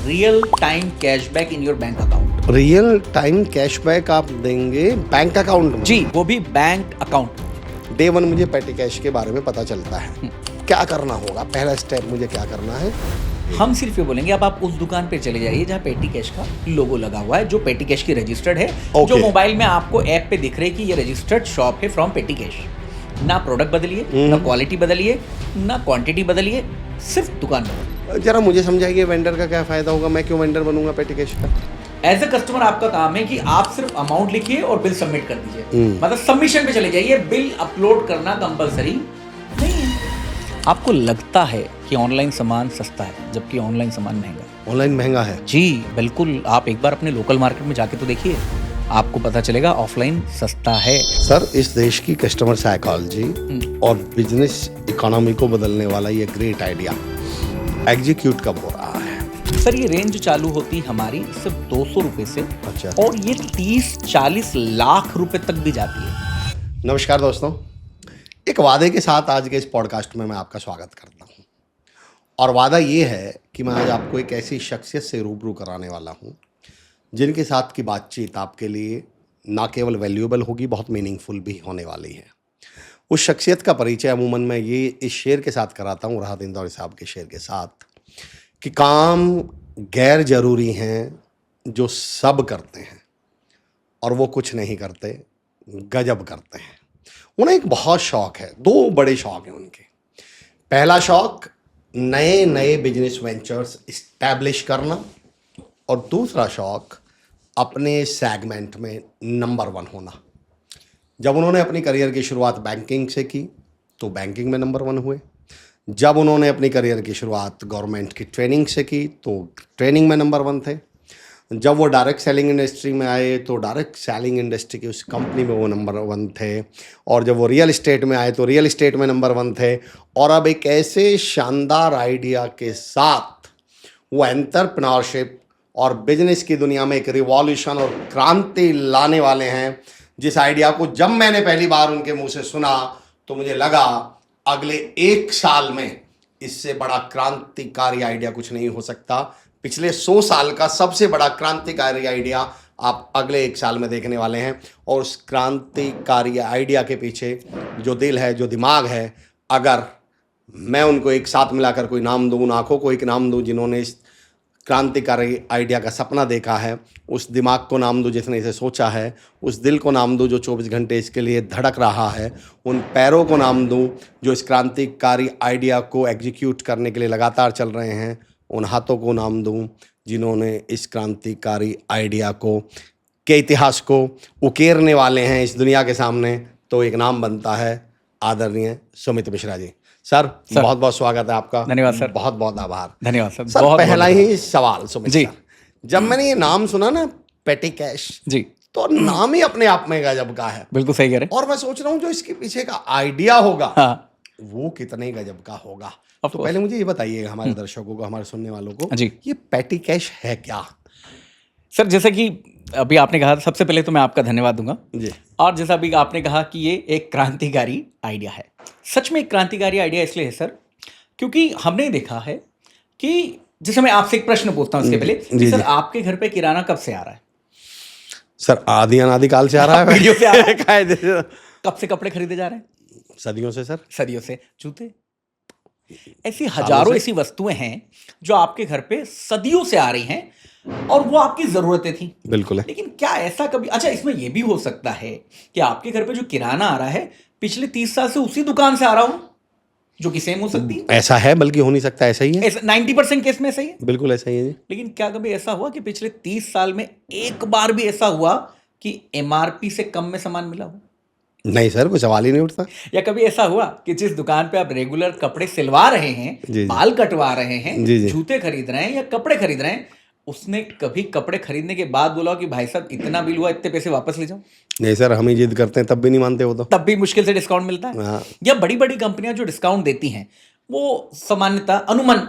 Real time cashback in your bank account. Real time cashback आप देंगे bank account में? जी, वो भी बैंक अकाउंट। डे वन मुझे पेटी कैश के बारे में पता चलता है, क्या करना होगा, पहला स्टेप मुझे क्या करना है? हम सिर्फ ये बोलेंगे अब आप उस दुकान पे चले जाइए जहाँ पेटी कैश का लोगो लगा हुआ है, जो पेटी कैश की रजिस्टर्ड है, जो मोबाइल में आपको ऐप पे दिख रही है कि ये रजिस्टर्ड शॉप है फ्रॉम पेटी कैश। ना प्रोडक्ट बदलिए, ना क्वालिटी बदलिए, ना क्वांटिटी बदलिए, सिर्फ दुकान बदलिए। जरा मुझे समझाइए वेंडर का क्या फायदा होगा, मैं क्यों वेंडर बनूंगा पेटी कैश का? एज ए कस्टमर आपका काम है कि आप सिर्फ अमाउंट लिखिए और बिल सबमिट कर दीजिए। मतलब सबमिशन पे चले जाइए, बिल अपलोड करना कंपलसरी नहीं है। आपको लगता है कि ऑनलाइन सामान सस्ता है, जबकि ऑनलाइन सामान महंगा है। ऑनलाइन महंगा है? जी बिल्कुल, आप एक बार अपने लोकल मार्केट में जाके तो देखिए, आपको पता चलेगा ऑफलाइन सस्ता है। सर, इस देश की कस्टमर साइकोलॉजी और बिजनेस इकोनॉमी को बदलने वाला ये ग्रेट आइडिया एग्जीक्यूट कब हो रहा है? सर, ये रेंज चालू होती हमारी सिर्फ 200 रुपए से। अच्छा। और ये 30-40 लाख रुपए तक भी जाती है। नमस्कार दोस्तों, एक वादे के साथ आज के इस पॉडकास्ट में मैं आपका स्वागत करता हूं। और वादा ये है कि मैं आज आपको एक ऐसी शख्सियत से रूबरू कराने वाला हूं जिनके साथ की बातचीत आपके लिए ना केवल वैल्यूएबल होगी, बहुत मीनिंगफुल भी होने वाली है। उस शख्सियत का परिचय अमूमन मैं ये इस शेर के साथ कराता हूँ, राहत इंदौरी साहब के शेर के साथ, कि काम गैर ज़रूरी हैं जो सब करते हैं और वो कुछ नहीं करते, गजब करते हैं। उन्हें एक बहुत शौक़ है, दो बड़े शौक़ हैं उनके। पहला शौक़ नए नए बिजनेस वेंचर्स इस्टेब्लिश करना, और दूसरा शौक़ अपने सेगमेंट में नंबर 1 होना। जब उन्होंने अपनी करियर की शुरुआत बैंकिंग से की तो बैंकिंग में नंबर 1 हुए। जब उन्होंने अपनी करियर की शुरुआत गवर्नमेंट की ट्रेनिंग से की तो ट्रेनिंग में नंबर 1 थे। जब वो डायरेक्ट सेलिंग इंडस्ट्री में आए तो डायरेक्ट सेलिंग इंडस्ट्री की उस कंपनी में वो नंबर 1 थे। और जब वो रियल इस्टेट में आए तो रियल इस्टेट में नंबर 1 थे। और अब एक ऐसे शानदार आइडिया के साथ वो एंटरप्रेन्योरशिप और बिजनेस की दुनिया में एक रिवॉल्यूशन और क्रांति लाने वाले हैं, जिस आइडिया को जब मैंने पहली बार उनके मुंह से सुना तो मुझे लगा अगले 1 साल में इससे बड़ा क्रांतिकारी आइडिया कुछ नहीं हो सकता। पिछले 100 साल का सबसे बड़ा क्रांतिकारी आइडिया आप अगले 1 साल में देखने वाले हैं। और उस क्रांतिकारी आइडिया के पीछे जो दिल है, जो दिमाग है, अगर मैं उनको एक साथ मिलाकर कोई नाम दूँ, उन आँखों को एक नाम दूँ जिन्होंने इस क्रांतिकारी आइडिया का सपना देखा है, उस दिमाग को नाम दूँ जिसने इसे सोचा है, उस दिल को नाम दूँ जो 24 घंटे इसके लिए धड़क रहा है, उन पैरों को नाम दूँ जो इस क्रांतिकारी आइडिया को एग्जीक्यूट करने के लिए लगातार चल रहे हैं, उन हाथों को नाम दूँ जिन्होंने इस क्रांतिकारी आइडिया को के इतिहास को उकेरने वाले हैं इस दुनिया के सामने, तो एक नाम बनता है आदरणीय सुमित मिश्रा जी। सर बहुत बहुत स्वागत है आपका। धन्यवाद सर। बहुत बहुत आभार। धन्यवाद सर। सर बहुत पहला ही सवाल सुमित जी। सर, जब मैंने ये नाम सुना ना पेटी कैश जी, तो नाम ही अपने आप में गजब का है। बिल्कुल सही कह रहे हैं। और मैं सोच रहा हूँ जो इसके पीछे का आइडिया होगा हाँ, वो कितने गजब का होगा। Of तो course। पहले मुझे ये बताइए हमारे दर्शकों को, हमारे सुनने वालों को, जी। ये पेटी कैश है क्या? सर जैसे कि अभी आपने कहा, सबसे पहले तो मैं आपका धन्यवाद दूंगा जी। और जैसा अभी आपने कहा कि ये एक क्रांतिकारी आइडिया है, सच में एक क्रांतिकारी आइडिया इसलिए है सर क्योंकि हमने देखा है कि, जैसे मैं आपसे एक प्रश्न पूछता हूँ इसके पहले कि सर आपके घर पे किराना कब से आ रहा है? सर आदि अनादिकाल से आ रहा है। वीडियो से आ रहा है। कब से कपड़े खरीदे जा रहे हैं? सदियों से सर। सदियों से। जूते, ऐसी हजारों ऐसी वस्तुएं हैं जो आपके घर पे सदियों से आ रही हैं और वो आपकी जरूरतें थी। बिल्कुल है। लेकिन क्या ऐसा कभी, अच्छा इसमें ये भी हो सकता है कि आपके घर पे जो किराना आ रहा है पिछले 30 साल से उसी दुकान से आ रहा हो, जो कि सेम हो सकती है। ऐसा है, बल्कि हो नहीं सकता, ऐसा ही है। 90% केस में ऐसा ही है। बिल्कुल ऐसा ही है जी। लेकिन क्या कभी ऐसा हुआ कि पिछले 30 साल में एक बार भी ऐसा हुआ कि एमआरपी से कम में सामान मिला हो? नहीं सर, कोई सवाल ही नहीं उठता। या कभी ऐसा हुआ कि जिस दुकान पे आप रेगुलर कपड़े सिलवा रहे हैं, जी। बाल कटवा रहे हैं, जी। जूते खरीद रहे हैं या कपड़े खरीद रहे हैं, उसने कभी कपड़े खरीदने के बाद बोला कि भाई साहब इतना बिल हुआ, इतने पैसे वापस ले जाओ? नहीं सर, हम ही जिद करते हैं तब भी नहीं मानते वो तो। तब भी मुश्किल से डिस्काउंट मिलता है। हाँ। या बड़ी बड़ी कंपनियां जो डिस्काउंट देती हैं वो सामान्यतः अनुमान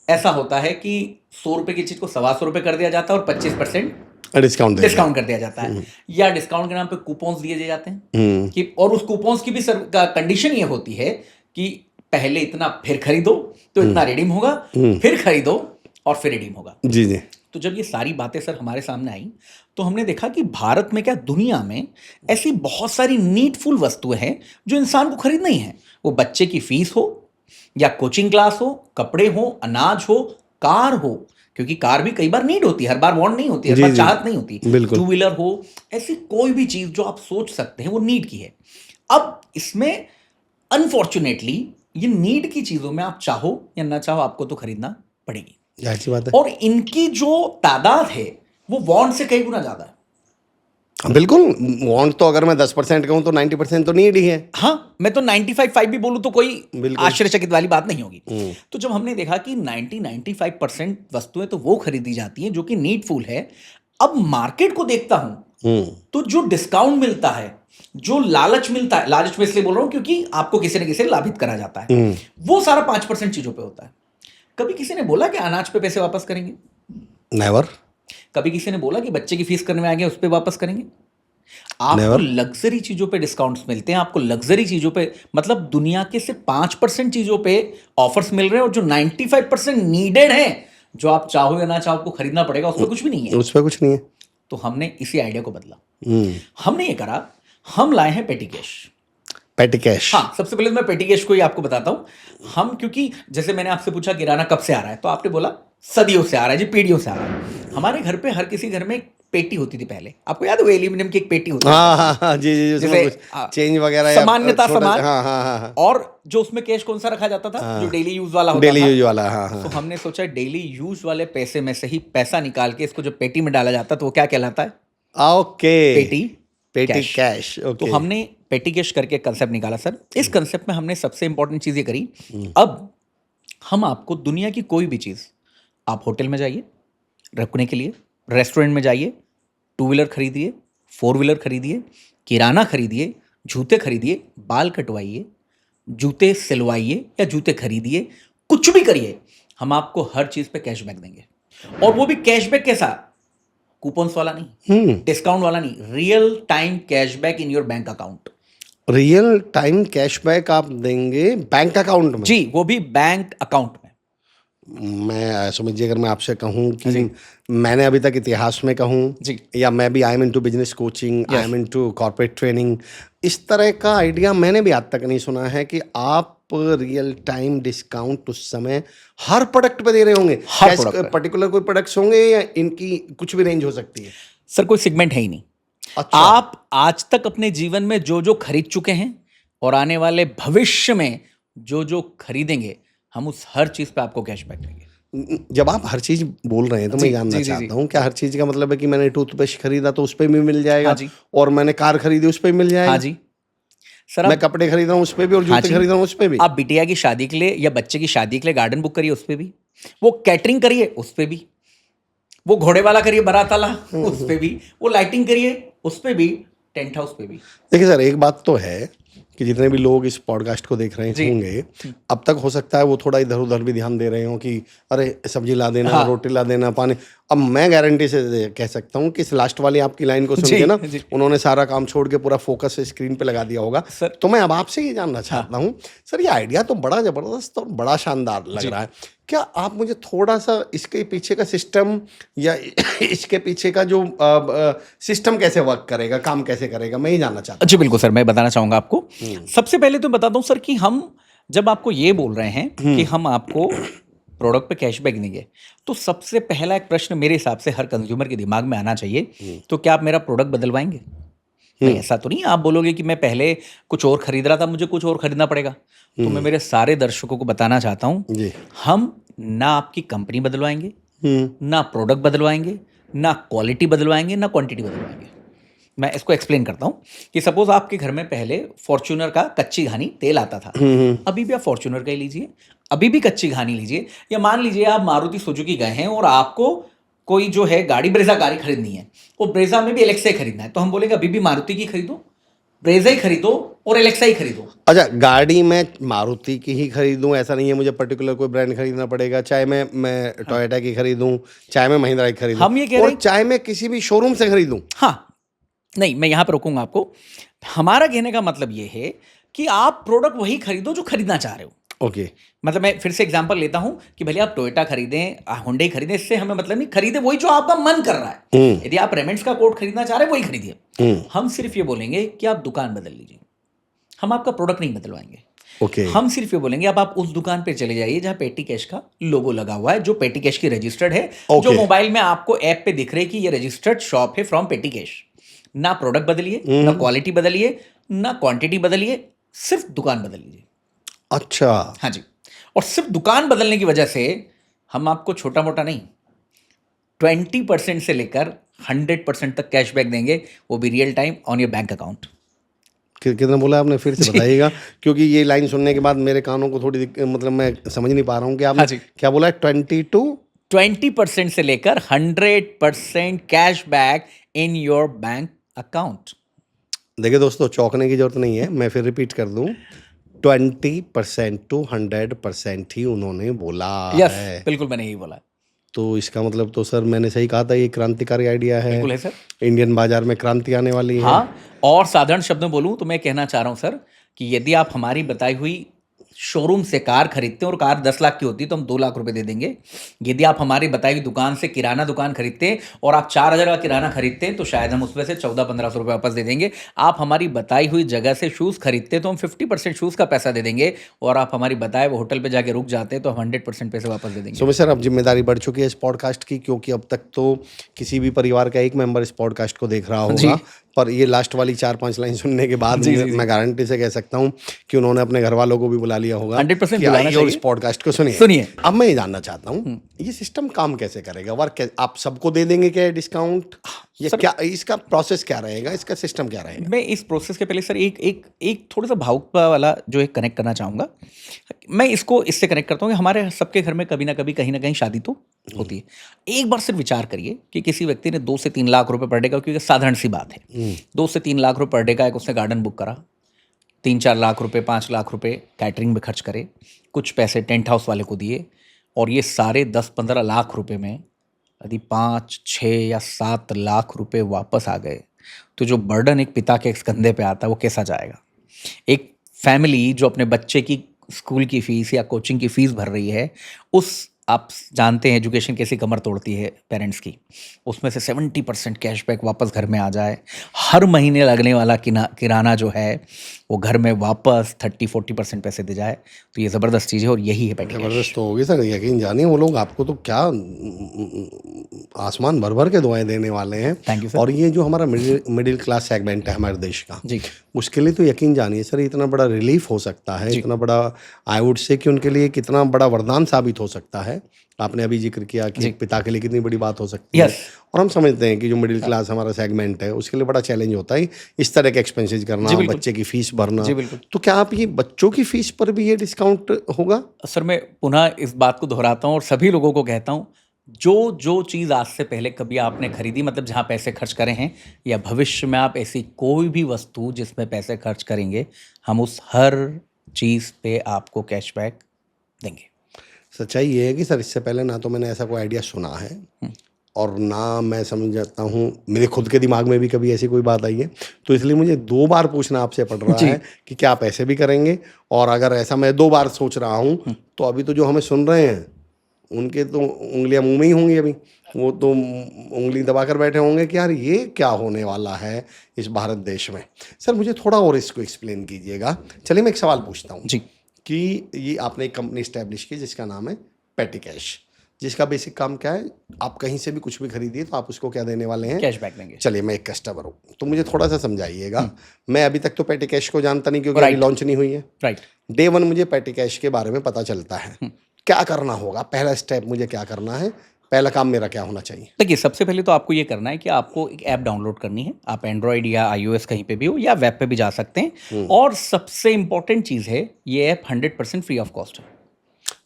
ऐसा होता है कि 100 रुपए की चीज को 125 रुपए कर दिया जाता है और 25% डिस्काउंट कर दिया जाता है। या डिस्काउंट के नाम पे कूपन्स दिए जाते हैं कि, और उस कूपन्स की भी कंडीशन ये होती है कि पहले इतना फिर खरीदो तो इतना रिडीम होगा, फिर खरीदो और फिर रिडीम होगा। जी जी। तो जब ये सारी बातें सर हमारे सामने आई तो हमने देखा कि भारत में क्या दुनिया में ऐसी बहुत सारी नीडफुल वस्तुएं हैं जो इंसान को खरीदनी ही है। वो बच्चे की फीस हो या कोचिंग क्लास हो, कपड़े हो, अनाज हो, कार हो, क्योंकि कार भी कई बार नीड होती है, हर बार वांट नहीं होती, हर जी बार जी, चाहत नहीं होती। बिल्कुल। टू व्हीलर हो, ऐसी कोई भी चीज जो आप सोच सकते हैं वो नीड की है। अब इसमें अनफॉर्चुनेटली ये नीड की चीजों में आप चाहो या ना चाहो आपको तो खरीदना पड़ेगी, जाहिर सी बात है। और इनकी जो तादाद है वो वांट से कई गुना ज्यादा है। बिल्कुल, वांट तो अगर मैं 10% कहूँ तो 90% तो नीड ही है। हाँ, मैं तो 95 भी बोलूं तो कोई बिल्कुल। आश्चर्यचकित वाली बात नहीं होगी। तो जब हमने देखा कि 95% वस्तुएं तो वो खरीदी जाती हैं जो कि नीडफुल है, अब मार्केट को देखता हूं तो जो डिस्काउंट मिलता है, जो लालच मिलता है, लालच में इसलिए बोल रहा हूं क्योंकि आपको किसी न किसी से लाभित करा जाता है, वो सारा 5% चीजों पे होता है। कभी किसी ने बोला कि अनाज पे पैसे वापस करेंगे? नेवर। कभी किसी ने बोला कि बच्चे की फीस करने में आ गया उस पर वापस करेंगे? आपको लग्जरी चीजों पे डिस्काउंट्स मिलते हैं, आपको लग्जरी चीजों पे, मतलब दुनिया के सिर्फ 5% चीजों पे ऑफर्स मिल रहे हैं, और जो 95% नीडेड है, जो आप चाहो या ना चाहो आपको खरीदना पड़ेगा, उस पर कुछ भी नहीं है। उस पर कुछ नहीं है। तो हमने इसी आइडिया को बदला। हमने ये करा, हम लाए हैं पेटी कैश। पेटी कैश। हाँ, सबसे पहले तो मैं पेटी कैश को ही आपको बताता हूं। हम, क्योंकि जैसे मैंने आपसे पूछा किराना कब से आ रहा है, तो आपने बोला सदियों से आ रहा है जी, पीढ़ियों से आ रहा है। हमारे घर पे हर किसी घर में एक पेटी होती थी पहले, आपको याद है वो एल्यूमिनियम की एक पेटी होती थी। हाँ, जी जी, उसमें कुछ चेंज वगैरह या सामान्यता सामान। हाँ। और जो उसमें कैश कौन सा रखा जाता था? जो डेली यूज वाला होता था। डेली यूज वाला, हाँ। तो हमने सोचा डेली यूज वाले पैसे में से ही पैसा निकाल के इसको जो पेटी में डाला जाता है तो वो क्या कहलाता है? ओके, पेटी कैश। तो हमने पेटी कैश करके कंसेप्ट निकाला सर। इस कंसेप्ट में हमने सबसे इंपॉर्टेंट चीज ये करी, अब हम आपको दुनिया की कोई भी चीज, आप होटल में जाइए रखने के लिए, रेस्टोरेंट में जाइए, टू व्हीलर खरीदिए, फोर व्हीलर खरीदिए, किराना खरीदिए, जूते खरीदिए, बाल कटवाइए, जूते सिलवाइए या जूते खरीदिए, कुछ भी करिए, हम आपको हर चीज पे कैशबैक देंगे। और वो भी कैशबैक कैसा? कूपन्स वाला नहीं, डिस्काउंट वाला नहीं, real time cashback in your bank account. Real time cashback आप देंगे बैंक अकाउंट में? जी, वो भी बैंक अकाउंट में। मैं समझिए, अगर मैं आपसे कहूँ कि मैंने अभी तक इतिहास में कहूँ जी, या मैं भी I am into business coaching, I am into corporate training, इस तरह का आइडिया मैंने भी आज तक नहीं सुना है कि आप रियल टाइम डिस्काउंट उस समय हर प्रोडक्ट पे दे रहे होंगे। पर्टिकुलर कोई प्रोडक्ट्स होंगे या इनकी कुछ भी रेंज हो सकती है? सर कोई सेगमेंट है ही नहीं। अच्छा। आप आज तक अपने जीवन में जो जो खरीद चुके हैं और आने वाले भविष्य में जो जो खरीदेंगे, हम उस हर चीज पे आपको कैशबैक देंगे। जब आप हर चीज बोल रहे हैं तो मैं जानना चाहता हूँ, क्या हर चीज का मतलब है कि मैंने टूथपेस्ट खरीदा तो उस पर भी मिल जाएगा? हाँ जी। और मैंने कार खरीदी उस पर भी मिल जाएगा? हाँ जी सर। मैं कपड़े खरीद रहा हूँ उस पर भी, और जूते खरीद रहा हूँ उस पर भी? आप बिटिया की शादी के लिए या बच्चे की शादी के लिए गार्डन बुक करिए, उस पर भी। वो कैटरिंग करिए, उस पर भी। वो घोड़े वाला करिए, बारात वाला, उस पे भी। वो लाइटिंग करिए, उस पे भी। टेंट हाउस पे भी। देखिए सर, एक बात तो है कि जितने भी लोग इस पॉडकास्ट को देख रहे होंगे, अब तक हो सकता है वो थोड़ा इधर उधर भी ध्यान दे रहे हो कि अरे सब्जी ला देना, हाँ, रोटी ला देना, पानी। अब मैं गारंटी से कह सकता हूँ कि इस लास्ट वाली आपकी लाइन को सुन के ना, उन्होंने सारा काम छोड़ के पूरा फोकस स्क्रीन पे लगा दिया होगा। तो मैं अब आपसे ये जानना चाहता हूँ सर, ये आइडिया तो बड़ा जबरदस्त और बड़ा शानदार लग रहा है। क्या आप मुझे थोड़ा सा इसके पीछे का सिस्टम या इसके पीछे का जो सिस्टम कैसे वर्क करेगा, काम कैसे करेगा, मैं ये जानना चाहता हूँ। जी बिल्कुल सर, मैं बताना चाहूँगा आपको। सबसे पहले तो बताता हूँ सर कि हम जब आपको ये बोल रहे हैं कि हम आपको प्रोडक्ट पे कैशबैक देंगे, तो सबसे पहला एक प्रश्न मेरे हिसाब से हर कंज्यूमर के दिमाग में आना चाहिए, तो क्या आप मेरा प्रोडक्ट बदलवाएंगे? नहीं, ऐसा तो नहीं आप बोलोगे कि मैं पहले कुछ और खरीद रहा था, मुझे कुछ और खरीदना पड़ेगा। तो मैं मेरे सारे दर्शकों को बताना चाहता हूँ, हम ना आपकी कंपनी बदलवाएंगे, ना प्रोडक्ट बदलवाएंगे, ना क्वालिटी बदलवाएंगे, ना क्वांटिटी बदलवाएंगे। मैं इसको एक्सप्लेन करता हूँ कि सपोज आपके घर में पहले फॉर्च्यूनर का कच्ची घानी तेल आता था, अभी भी आप फॉर्च्यूनर का ही लीजिए, अभी भी कच्ची घानी लीजिए। या मान लीजिए आप मारुति सुजुकी गए हैं और आपको कोई जो है गाड़ी, ब्रेजा गाड़ी खरीदनी है, और ब्रेजा में भी एलेक्सा खरीदना है, तो हम बोलेंगे अभी भी मारुति की खरीदो, ब्रेजा ही खरीदो और एलेक्सा ही खरीदो। अच्छा, गाड़ी मैं मारुति की ही खरीदूं ऐसा नहीं है, मुझे पर्टिकुलर कोई ब्रांड खरीदना पड़ेगा? चाहे मैं टोयोटा की खरीदूं, चाहे मैं महिंद्रा की खरीदूं, हम ये कह रहे हैं, चाहे मैं किसी भी शोरूम से खरीदूं? हाँ, नहीं, मैं यहां पर रोकूंगा आपको। हमारा कहने का मतलब ये है कि आप प्रोडक्ट वही खरीदो जो खरीदना चाह रहे हो। ओके। मतलब मैं फिर से एग्जांपल लेता हूं कि भले आप टोयोटा खरीदें, हुंडई खरीदें, इससे हमें मतलब नहीं, खरीदे वही जो आपका मन कर रहा है। यदि आप रेमंड्स का कोट खरीदना चाह रहे हैं वही खरीदिए। हम सिर्फ ये बोलेंगे कि आप दुकान बदल लीजिए, हम आपका प्रोडक्ट नहीं बदलवाएंगे। ओके। हम सिर्फ ये बोलेंगे अब आप उस दुकान पे चले जाइए जहां पेटी कैश का लोगो लगा हुआ है, जो पेटी कैश की रजिस्टर्ड है, जो मोबाइल में आपको ऐप पे दिख रहे कि ये रजिस्टर्ड शॉप है फ्रॉम पेटी कैश। ना प्रोडक्ट बदलिए, ना क्वालिटी बदलिए, ना क्वांटिटी बदलिए, सिर्फ दुकान बदल लीजिए। अच्छा। हाँ जी। और सिर्फ दुकान बदलने की वजह से हम आपको छोटा मोटा नहीं, 20% से लेकर 100% तक कैशबैक देंगे, वो भी real time on your bank account. कितना बोला आपने, फिर से बताइएगा, क्योंकि ये लाइन सुनने के बाद मेरे कानों को थोड़ी मतलब मैं समझ नहीं पा रहा हूँ कि आपने क्या बोला है। 20% से लेकर 100% cashback in your bank account. देखिए दोस्तों, चौंकने की जरूरत नहीं है, मैं फिर रिपीट कर दूं, 20% to 100% ही उन्होंने बोला है। बिल्कुल मैंने यही बोला। तो इसका मतलब तो सर मैंने सही कहा था, ये क्रांतिकारी आइडिया है। बिल्कुल है सर। इंडियन बाजार में क्रांति आने वाली है। हाँ, और साधारण शब्द में बोलूं तो मैं कहना चाह रहा हूं सर कि यदि आप हमारी बताई हुई शोरूम से कार खरीदते हैं और कार 10 लाख की होती है तो हम 2 लाख रुपए दे देंगे। यदि आप हमारी बताई हुई दुकान से किराना दुकान खरीदते हैं और आप 4,000 का किराना खरीदते हैं तो शायद हम उसमें से 1400-1500 रुपये वापस दे देंगे। आप हमारी बताई हुई जगह से शूज़ खरीदते हैं तो हम 50% शूज़ का पैसा दे देंगे, और आप हमारी बताए वो होटल पर जाके रुक जाते हैं तो हम 100% पैसे वापस दे देंगे। सुमित सर, अब जिम्मेदारी बढ़ चुकी है इस पॉडकास्ट की, क्योंकि अब तक तो किसी भी परिवार का एक मेंबर इस पॉडकास्ट को देख रहा होगा, पर ये लास्ट वाली 4-5 लाइन सुनने के बाद मैं गारंटी से कह सकता हूँ कि उन्होंने अपने घर वालों को भी बुला लिया होगा 100% कि आइए और इस पॉडकास्ट को सुनिए। अब मैं ये जानना चाहता हूँ, ये सिस्टम काम कैसे करेगा? वर्क आप सबको दे देंगे क्या डिस्काउंट, या क्या इसका प्रोसेस क्या रहेगा, इसका सिस्टम क्या रहेगा? मैं इस प्रोसेस के पहले सर एक थोड़ा सा भावुकता वाला जो एक कनेक्ट करना चाहूँगा। मैं इसको इससे कनेक्ट करता हूँ कि हमारे सबके घर में कभी ना कभी कहीं ना कहीं शादी तो होती है। एक बार सिर्फ विचार करिए कि किसी व्यक्ति ने 2 से 3 लाख रुपए पर डे का, क्योंकि साधारण सी बात है, 2 से 3 लाख रुपए पर डे का एक उसने गार्डन बुक करा, 3-4 लाख रुपए 5 लाख रुपए कैटरिंग में खर्च करे, कुछ पैसे टेंट हाउस वाले को दिए, और ये सारे 10-15 लाख रुपए में यदि 5, 6 या 7 लाख रुपए वापस आ गए तो जो बर्डन एक पिता के कंधे पे आता है वो कैसा जाएगा? एक फैमिली जो अपने बच्चे की स्कूल की फीस या कोचिंग की फीस भर रही है, उस आप जानते हैं एजुकेशन कैसी कमर तोड़ती है पेरेंट्स की, उसमें से 70% कैशबैक वापस घर में आ जाए, हर महीने लगने वाला किराना जो है वो घर में वापस 30-40% पैसे दे जाए, तो ये ज़बरदस्त चीज़ है और यही है पेटी कैश। ज़बरदस्त तो होगी सर, यकीन जानिए वो लोग आपको तो क्या आसमान भर भर के दुआएं देने वाले हैं। Thank you sir. और ये जो हमारा मिडिल क्लास सेगमेंट है हमारे देश का जी, उसके लिए तो यकीन जानिए सर, इतना बड़ा रिलीफ हो सकता है, इतना बड़ा, आई वुड से कि उनके लिए कितना बड़ा वरदान साबित हो सकता है। आपने अभी जिक्र किया कि एक पिता के लिए कितनी बड़ी बात हो सकती है, और हम समझते हैं कि जो मिडिल क्लास हमारा सेगमेंट है उसके लिए बड़ा चैलेंज होता है इस तरह के एक्सपेंसेस करना, बच्चे की फीस भरना। तो क्या आप ये बच्चों की फीस पर भी ये डिस्काउंट होगा? सर मैं पुनः इस बात को दोहराता हूँ और सभी लोगों को कहता हूँ, जो चीज़ आज से पहले कभी आपने खरीदी, मतलब जहाँ पैसे खर्च करे हैं, या भविष्य में आप ऐसी कोई भी वस्तु जिसमें पैसे खर्च करेंगे, हम उस हर चीज़ पे आपको कैशबैक देंगे। सच्चाई ये है कि सर इससे पहले ना तो मैंने ऐसा कोई आइडिया सुना है, और ना मैं समझ जाता हूँ मेरे खुद के दिमाग में भी कभी ऐसी कोई बात आई है, तो इसलिए मुझे 2 बार पूछना आपसे पड़ रहा है कि क्या आप ऐसे भी करेंगे। और अगर ऐसा मैं 2 बार सोच रहा हूँ तो अभी तो जो हमें सुन रहे हैं उनके तो उंगलियां मुंह में ही होंगी, अभी वो तो उंगली दबाकर बैठे होंगे कि यार ये क्या होने वाला है इस भारत देश में। सर मुझे थोड़ा और इसको एक्सप्लेन कीजिएगा। चलिए मैं एक सवाल पूछता हूँ जी, कि ये आपने एक कंपनी इस्टेब्लिश की जिसका नाम है पेटी कैश, जिसका बेसिक काम क्या है, आप कहीं से भी कुछ भी खरीदिए तो आप उसको क्या देने वाले हैं? कैशबैक देंगे। चलिए मैं एक कस्टमर हूँ तो मुझे थोड़ा सा समझाइएगा। मैं अभी तक तो पेटी कैश को जानता नहीं क्योंकि अभी लॉन्च नहीं हुई है। राइट। डे 1 मुझे पेटी कैश के बारे में पता चलता है, क्या करना होगा? पहला स्टेप मुझे क्या करना है, पहला काम मेरा क्या होना चाहिए? देखिए, सबसे पहले तो आपको ये करना है कि आपको एक ऐप डाउनलोड करनी है। आप एंड्रॉयड या iOS कहीं पे भी हो, या वेब पे भी जा सकते हैं। और सबसे इंपॉर्टेंट चीज़ है, ये ऐप 100% फ्री ऑफ कॉस्ट है।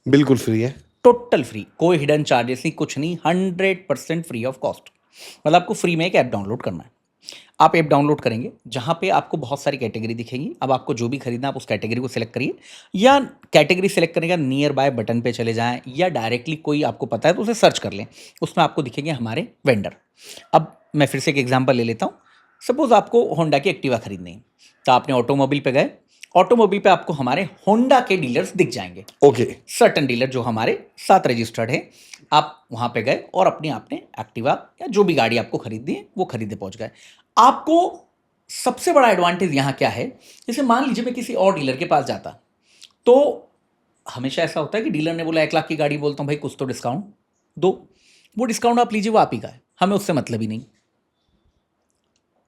बिल्कुल फ्री है, टोटल फ्री, कोई हिडन चार्जेस नहीं, कुछ नहीं, 100% फ्री ऑफ कॉस्ट। मतलब आपको फ्री में एक ऐप डाउनलोड करना है। आप ऐप डाउनलोड करेंगे जहाँ पे आपको बहुत सारी कैटेगरी दिखेंगी। अब आपको जो भी खरीदना आप उस कैटेगरी को सिलेक्ट करिए, या कैटेगरी सिलेक्ट करने का नियर बाय बटन पे चले जाएं, या डायरेक्टली कोई आपको पता है तो उसे सर्च कर लें, उसमें आपको दिखेंगे हमारे वेंडर। अब मैं फिर से एक एग्जांपल ले लेता हूँ। सपोज आपको होंडा की एक्टिवा खरीदनी है, तो आपने ऑटोमोबाइल पे गए, ऑटोमोबाइल पे आपको हमारे होंडा के डीलर्स दिख जाएंगे, ओके, सर्टन डीलर जो हमारे साथ रजिस्टर्ड है। आप वहां पे गए और अपने आपने एक्टिवा या जो भी गाड़ी आपको खरीदनी है वो खरीदे पहुंच गए। आपको सबसे बड़ा एडवांटेज यहाँ क्या है, जैसे मान लीजिए मैं किसी और डीलर के पास जाता, तो हमेशा ऐसा होता है कि डीलर ने बोला 1 लाख की गाड़ी, बोलता हूँ भाई कुछ तो डिस्काउंट दो। वो डिस्काउंट आप लीजिए, वो आप ही का है, हमें उससे मतलब ही नहीं।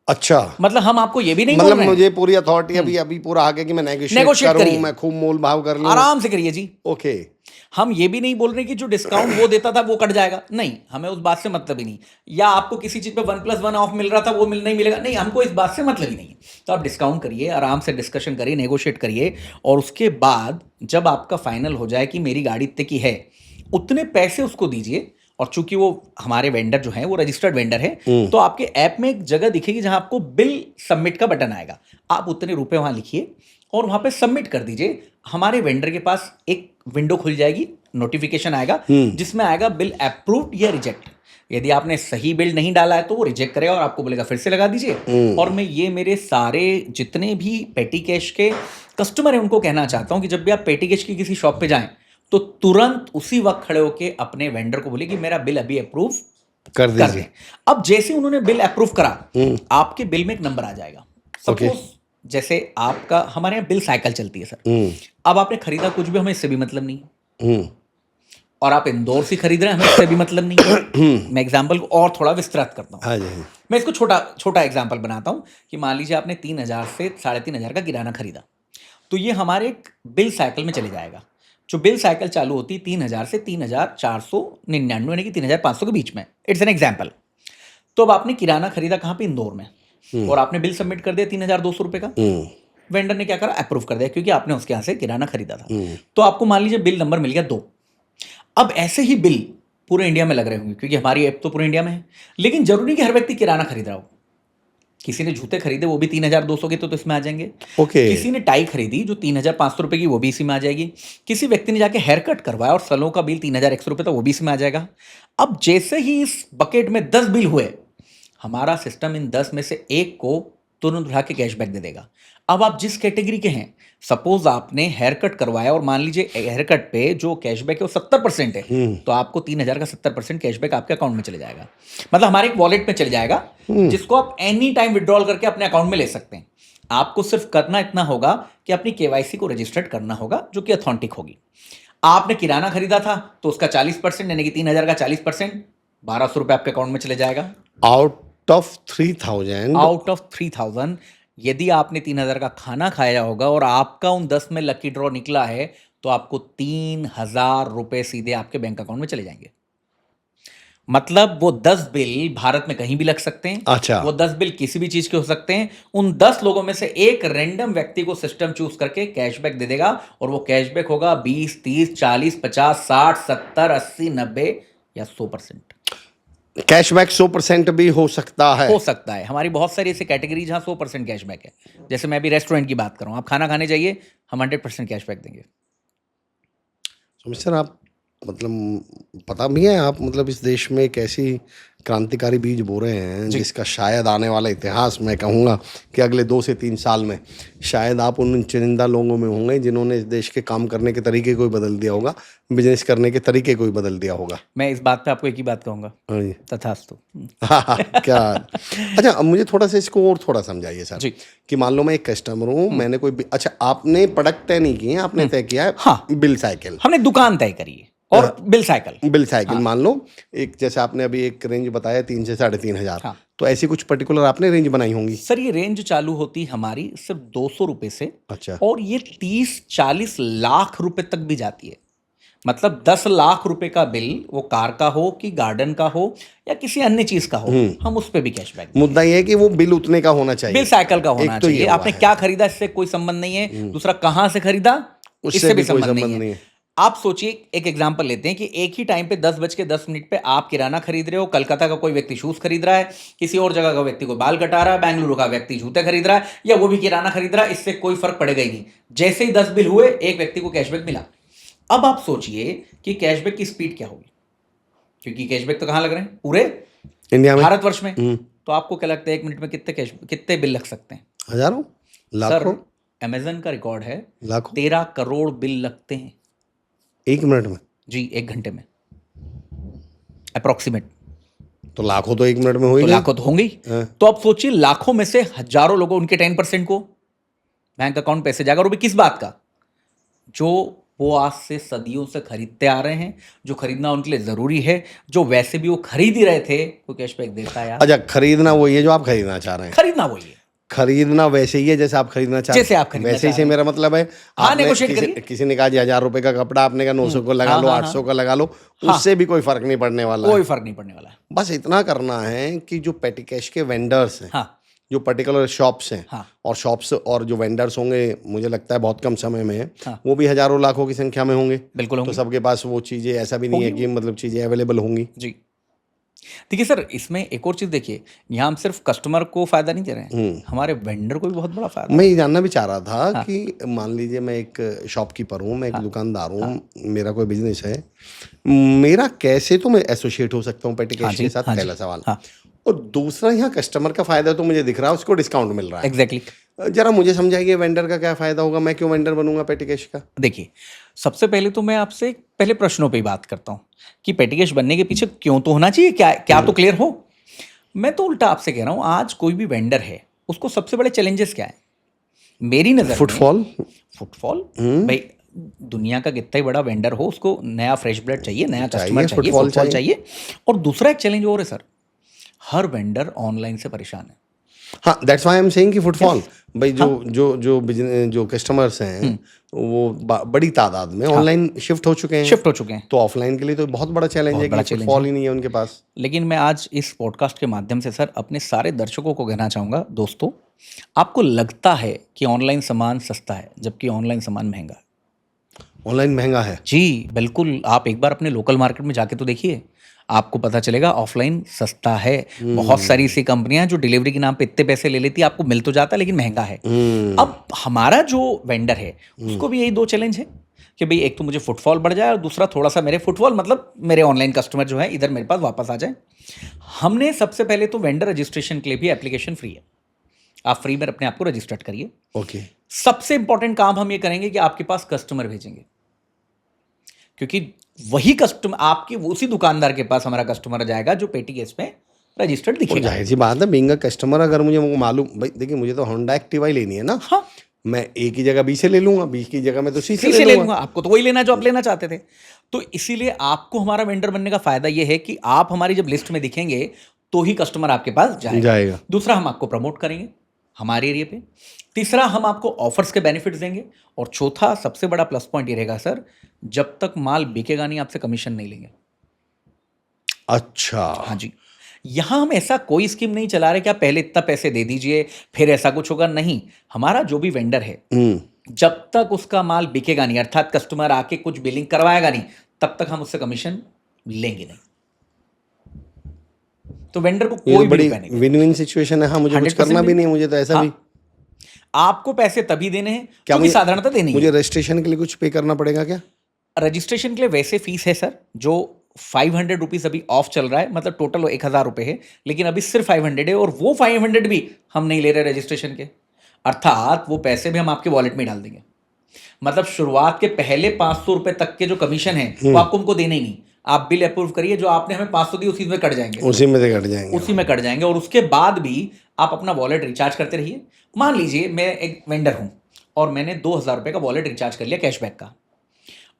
अच्छा, मतलब हम आपको ये भी नहीं बोल मतलब रहे हैं, मुझे पूरी अथॉरिटी अभी पूरा आगे कि मैं नेगोशिएट नेगोशिएट करूं, करिए, मैं खूब मोल भाव कर लूं, आराम से करिए जी। ओके। हम ये भी नहीं बोल रहे कि जो डिस्काउंट वो देता था वो कट जाएगा, नहीं, हमें उस बात से मतलब ही नहीं। या आपको किसी चीज पे 1+1 ऑफ मिल रहा था वो नहीं मिलेगा, नहीं, हमको इस बात से मतलब ही नहीं है। तो आप डिस्काउंट करिए, आराम से डिस्कशन करिए, नेगोशिएट करिए, और उसके बाद जब आपका फाइनल हो जाए कि मेरी गाड़ी इतने की है, उतने पैसे उसको दीजिए। और चूंकि वो हमारे वेंडर जो है वो रजिस्टर्ड वेंडर है, तो आपके ऐप में एक जगह दिखेगी जहां आपको बिल सबमिट का बटन आएगा, आप उतने रुपए वहां लिखिए और वहां पे सबमिट कर दीजिए। हमारे वेंडर के पास एक विंडो खुल जाएगी, नोटिफिकेशन आएगा जिसमें आएगा बिल अप्रूव्ड या रिजेक्ट। यदि आपने सही बिल नहीं डाला है तो वो रिजेक्ट करेगा और आपको बोलेगा फिर से लगा दीजिए। और मैं ये मेरे सारे जितने भी पेटी कैश के कस्टमर हैं उनको कहना चाहता हूं कि जब भी आप पेटी कैश की किसी शॉप पे जाएं तो तुरंत उसी वक्त खड़े होके अपने वेंडर को बोले कि मेरा बिल अभी अप्रूव कर कर दीजिए। दें। अब जैसे उन्होंने बिल अप्रूव करा, आपके बिल में एक नंबर आ जाएगा। सपोज जैसे आपका, हमारे यहाँ बिल साइकिल चलती है सर, अब आपने खरीदा कुछ भी, हमें इससे भी मतलब नहीं है, और आप इंदौर से खरीद रहे हैं, हमें इससे भी मतलब नहीं है। मैं एग्जाम्पल को और थोड़ा विस्तृत करता हूँ, मैं इसको छोटा एग्जाम्पल बनाता हूँ कि मान लीजिए आपने 3,000 से 3,500 का किराना खरीदा, तो ये हमारे एक बिल साइकिल में चले जाएगा। जो बिल साइकिल चालू होती है 3,000 से 3,499 यानी कि 3,500 के बीच में, इट्स एन एग्जाम्पल। तो अब आपने किराना खरीदा कहाँ पे, इंदौर में, और आपने बिल सबमिट कर दिया 3,200 रुपए का। वेंडर ने क्या करा, अप्रूव कर दिया, क्योंकि आपने उसके यहाँ से किराना खरीदा था। तो आपको मान लीजिए बिल नंबर मिल गया 2। अब ऐसे ही बिल पूरे इंडिया में लग रहे होंगे, क्योंकि हमारी ऐप तो पूरे इंडिया में है। लेकिन जरूरी कि हर व्यक्ति किराना खरीद रहा हो। किसी ने जूते खरीदे वो भी 3,200 के, तो इसमें आ जाएंगे। किसी ने टाई खरीदी जो 3,500 रुपए की, वो भी इसी में आ जाएगी। किसी व्यक्ति ने जाके हेयर कट करवाया और सलों का बिल 3,100 रुपए था, वो भी इसमें आ जाएगा। अब जैसे ही इस बकेट में 10 बिल हुए, हमारा सिस्टम इन 10 में से एक को तुरंत उठा के कैशबैक दे देगा। अब आप जिस कैटेगरी के हैं, सपोज आपने हेयर कट करवाया और मान लीजिए हेयर कट पे जो कैशबैक है वो 70% है, तो आपको 3,000 का 70% कैशबैक आपके अकाउंट में चले जाएगा। मतलब हमारे एक वॉलेट में चले जाएगा, जिसको आप एनी टाइम विड्रॉल करके अपने अकाउंट में ले सकते हैं। आपको सिर्फ करना इतना होगा कि अपनी केवाईसी को रजिस्टर्ड करना होगा, जो कि ऑथेंटिक होगी। आपने किराना खरीदा था तो उसका 40% यानी कि 3,000 का 40%, 1,200 रुपए आपके अकाउंट में चले जाएगा। आउट ऑफ 3,000 यदि आपने 3,000 का खाना खाया होगा और आपका उन 10 में लकी ड्रॉ निकला है, तो आपको 3,000 रुपए सीधे आपके बैंक अकाउंट में चले जाएंगे। मतलब वो 10 बिल भारत में कहीं भी लग सकते हैं। अच्छा, वो 10 बिल किसी भी चीज के हो सकते हैं। उन 10 लोगों में से एक रैंडम व्यक्ति को सिस्टम चूज करके कैशबैक दे देगा, और वो कैशबैक होगा 20, 30, 40, 50, 60, 70, 80, 90 या 100%। कैशबैक 100% भी हो सकता है। हमारी बहुत सारी ऐसी कैटेगरी जहां 100% कैशबैक है। जैसे मैं अभी रेस्टोरेंट की बात कर रहा हूं, आप खाना खाने जाइए, हम 100% कैशबैक देंगे। मिस्टर, आप मतलब पता भी है, आप मतलब इस देश में एक ऐसी क्रांतिकारी बीज बो रहे हैं जिसका शायद आने वाला इतिहास, मैं कहूँगा कि अगले 2 से 3 साल में शायद आप उन चुनिंदा लोगों में होंगे जिन्होंने इस देश के काम करने के तरीके को ही बदल दिया होगा, बिजनेस करने के तरीके को ही बदल दिया होगा। मैं इस बात पे आपको एक ही बात कहूंगा, तथास्तु। क्या अच्छा, अब मुझे थोड़ा सा इसको और थोड़ा समझाइए सर, कि मान लो मैं एक कस्टमर हूँ, मैंने कोई, अच्छा आपने प्रोडक्ट तय नहीं किए, आपने तय किया है हाँ, बिल साइकिल, हमने दुकान तय करी है और बिल साइकिल मान लो एक, जैसे आपने अभी एक रेंज बताया 3 से 3,500, तो ऐसी कुछ पर्टिकुलर आपने रेंज बनाई होंगी? सर ये रेंज चालू होती हमारी सिर्फ 200 रुपए से। अच्छा, और ये 30-40 लाख रुपए तक भी जाती है। मतलब 10 लाख रुपए का बिल, वो कार का हो कि गार्डन का हो या किसी अन्य चीज का हो, हम उस पे भी कैशबैक। मुद्दा ये है कि वो बिल उतने का होना चाहिए, बिल साइकिल का होना चाहिए। आपने क्या खरीदा इससे कोई संबंध नहीं है, दूसरा कहां से खरीदा इससे भी संबंध नहीं है। आप सोचिए, एक एग्जांपल लेते हैं कि एक ही टाइम पे 10:10 पे आप किराना खरीद रहे हो, कलकत्ता का कोई व्यक्ति शूज खरीद रहा है, किसी और जगह का व्यक्ति को बाल कटा रहा है, बेंगलुरु का व्यक्ति जूते खरीद रहा है, या वो भी किराना खरीद रहा है, इससे कोई फर्क पड़ेगा ही नहीं। जैसे ही 10 बिल हुए, एक व्यक्ति को कैशबैक मिला। अब आप सोचिए कि कैशबैक की स्पीड क्या होगी, क्योंकि कैशबैक तो कहां लग रहे हैं, पूरे इंडिया में, भारतवर्ष में। तो आपको क्या लगता है 1 मिनट में कितने बिल लग सकते हैं? हजारों, लाखों? अमेजन का रिकॉर्ड है, लाखों 13 करोड़ बिल लगते हैं 1 मिनट में। जी, 1 घंटे में अप्रोक्सीमेट। तो लाखों तो 1 मिनट में हो ही तो गए। लाखों तो होंगे ही। हाँ। तो आप सोचिए, लाखों में से हजारों लोगों, उनके 10% को बैंक अकाउंट पैसे जाएगा, और वो भी किस बात का, जो वो आज से सदियों से खरीदते आ रहे हैं, जो खरीदना उनके लिए जरूरी है, जो वैसे भी वो खरीद ही रहे थे, वो कैशबैक देता है यार। अच्छा, खरीदना वही है जो आप खरीदना चाह रहे हैं। खरीदना वही है, खरीदना वैसे ही है जैसे आप खरीदना चाह रहे हैं। जैसे आप खरीदना वैसे ही चाह से रहे हैं। मेरा मतलब है, हाँ, आपने negotiate करिए। किसी ने कहा जी 1000 रुपए का कपड़ा, आपने कहा 900 को लगा हाँ, लो, हाँ, 800 का लगा लो, उससे भी कोई फर्क नहीं पड़ने वाला है। कोई फर्क नहीं पड़ने वाला है। बस इतना करना है कि जो पेटी कैश के वेंडर्स हैं, हाँ, जो पर्टिकुलर शॉप्स हैं, हाँ, और शॉप्स और जो वेंडर्स होंगे, मुझे लगता है बहुत कम समय में हाँ, वो भी हजारों लाखों की संख्या में होंगे। बिल्कुल तो होंगे सबके पास वो चीज़ें, ऐसा भी नहीं है होगी। कि मतलब चीज़ें अवेलेबल होंगी। जी। देखिए सर, इसमें एक और चीज़ देखिए, यहाँ हम सिर्फ कस्टमर को फायदा नहीं दे रहे हैं, हमारे वेंडर को भी बहुत बड़ा फायदा मैं ये जानना भी चाह रहा था हाँ। कि मान लीजिए मैं एक शॉपकीपर हूँ, मैं एक दुकानदार हूँ, हाँ। मेरा कोई बिजनेस है, मेरा कैसे तो मैं एसोसिएट हो सकता हूँ पेटी हाँ कैश जी, के साथ, हाँ जी, पहला सवाल। हाँ। और दूसरा, यहाँ कस्टमर का फायदा तो मुझे दिख रहा है, उसको डिस्काउंट मिल रहा है। एग्जैक्टली। जरा मुझे समझाइए वेंडर का क्या फायदा होगा, मैं क्यों वेंडर बनूंगा पेटी कैश का? देखिए, सबसे पहले तो मैं आपसे पहले प्रश्नों पे ही बात करता हूँ कि पेटी कैश बनने के पीछे क्यों तो होना चाहिए, क्या क्या तो क्लियर हो। मैं तो उल्टा आपसे कह रहा हूँ, आज कोई भी वेंडर है, उसको सबसे बड़े चैलेंजेस क्या है मेरी नजर में? फुटफॉल। फुटफॉल भाई, दुनिया का कितना ही बड़ा वेंडर हो, उसको नया फ्रेश ब्लड चाहिए, नया कस्टमर चाहिए, फुटफॉल फुटफॉल चाहिए। और दूसरा एक चैलेंज और है सर, हर वेंडर ऑनलाइन से परेशान है। हाँ, that's why I am saying कि फुटफॉल भाई, जो बिजनेस, जो कस्टमर्स हैं वो बड़ी तादाद में ऑनलाइन शिफ्ट हो चुके हैं। तो ऑफलाइन के लिए तो बहुत बड़ा चैलेंज है कि फुटफॉल ही नहीं है उनके पास। लेकिन मैं आज इस पॉडकास्ट के माध्यम से सर अपने सारे दर्शकों को कहना चाहूँगा, दोस्तों, आपको लगता है कि ऑनलाइन सामान सस्ता है, जबकि ऑनलाइन सामान महंगा है। ऑनलाइन महंगा है जी बिल्कुल। आप एक बार अपने लोकल मार्केट में जाके तो देखिए, आपको पता चलेगा ऑफलाइन सस्ता है। बहुत सारी ऐसी कंपनियां जो डिलीवरी के नाम पे इतने पैसे ले लेती है, आपको मिल तो जाता है लेकिन महंगा है। अब हमारा जो वेंडर है उसको भी यही दो चैलेंज है कि भाई, एक तो मुझे फुटफॉल बढ़ जाए, और दूसरा थोड़ा सा मेरे फुटफॉल मतलब मेरे ऑनलाइन कस्टमर जो है इधर मेरे पास वापस आ जाए। हमने सबसे पहले तो वेंडर रजिस्ट्रेशन के लिए भी एप्लीकेशन फ्री है, आप फ्री में अपने आप को रजिस्टर्ड करिए। ओके। सबसे इंपॉर्टेंट काम हम ये करेंगे कि आपके पास कस्टमर भेजेंगे, क्योंकि वही कस्टमर आपके उसी दुकानदार के पास हमारा कस्टमर जाएगा जो पेटी कैश में रजिस्टर्ड दिखेगा। जाहिर सी बात है, बीइंग अ कस्टमर, अगर मुझे वो मालूम, भाई देखिए, मुझे तो होंडा एक्टिवा ही लेनी है ना। हाँ, मैं ए की जगह बी से ले लूंगा, बी की जगह मैं तो सी से ले ले लूंगा। आपको तो वही लेना जो आप लेना चाहते थे। तो इसीलिए आपको हमारा वेंडर बनने का फायदा यह है कि आप हमारी जब लिस्ट में दिखेंगे तो ही कस्टमर आपके पास जाएगा। दूसरा, हम आपको प्रमोट करेंगे हमारे एरिया पे। तीसरा, हम आपको ऑफर्स के बेनिफिट्स देंगे। और चौथा, सबसे बड़ा प्लस पॉइंट ये रहेगा सर, जब तक माल बिकेगा नहीं आपसे कमीशन नहीं लेंगे। अच्छा। हाँ जी। यहां हम ऐसा कोई स्कीम नहीं चला रहे कि आप पहले इतना पैसे दे दीजिए फिर ऐसा कुछ होगा, नहीं। हमारा जो भी वेंडर है, जब तक उसका माल बिकेगा नहीं, अर्थात कस्टमर आके कुछ बिलिंग करवाएगा नहीं, तब तक हम उससे कमीशन लेंगे नहीं। तो वेंडर को कोई बड़ी विन विन सिचुएशन है। हाँ, मुझे कुछ करना भी नहीं, मुझे तो ऐसा भी। आपको पैसे तभी देने हैं क्योंकि साधारणतः देनी है। मुझे रजिस्ट्रेशन के लिए कुछ पे करना पड़ेगा क्या? रजिस्ट्रेशन के लिए वैसे फीस है सर, जो 500 रुपीज़ अभी ऑफ चल रहा है, मतलब टोटल 1000 रुपये है, लेकिन अभी सिर्फ 500 है, और वो 500 भी हम नहीं ले रहे रजिस्ट्रेशन के। अर्थात वो पैसे भी हम आपके वॉलेट में डाल देंगे। मतलब शुरुआत के पहले 500 रुपये तक के जो कमीशन है वो आपको हमको देने ही नहीं। आप बिल अप्रूव करिए, जो आपने हमें 500 दी उसी में कट जाएंगे, उसी में कट जाएंगे। और उसके बाद भी आप अपना वॉलेट रिचार्ज करते रहिए। मान लीजिए मैं एक वेंडर हूं और मैंने 2000 रुपये का वॉलेट रिचार्ज कर लिया कैशबैक का,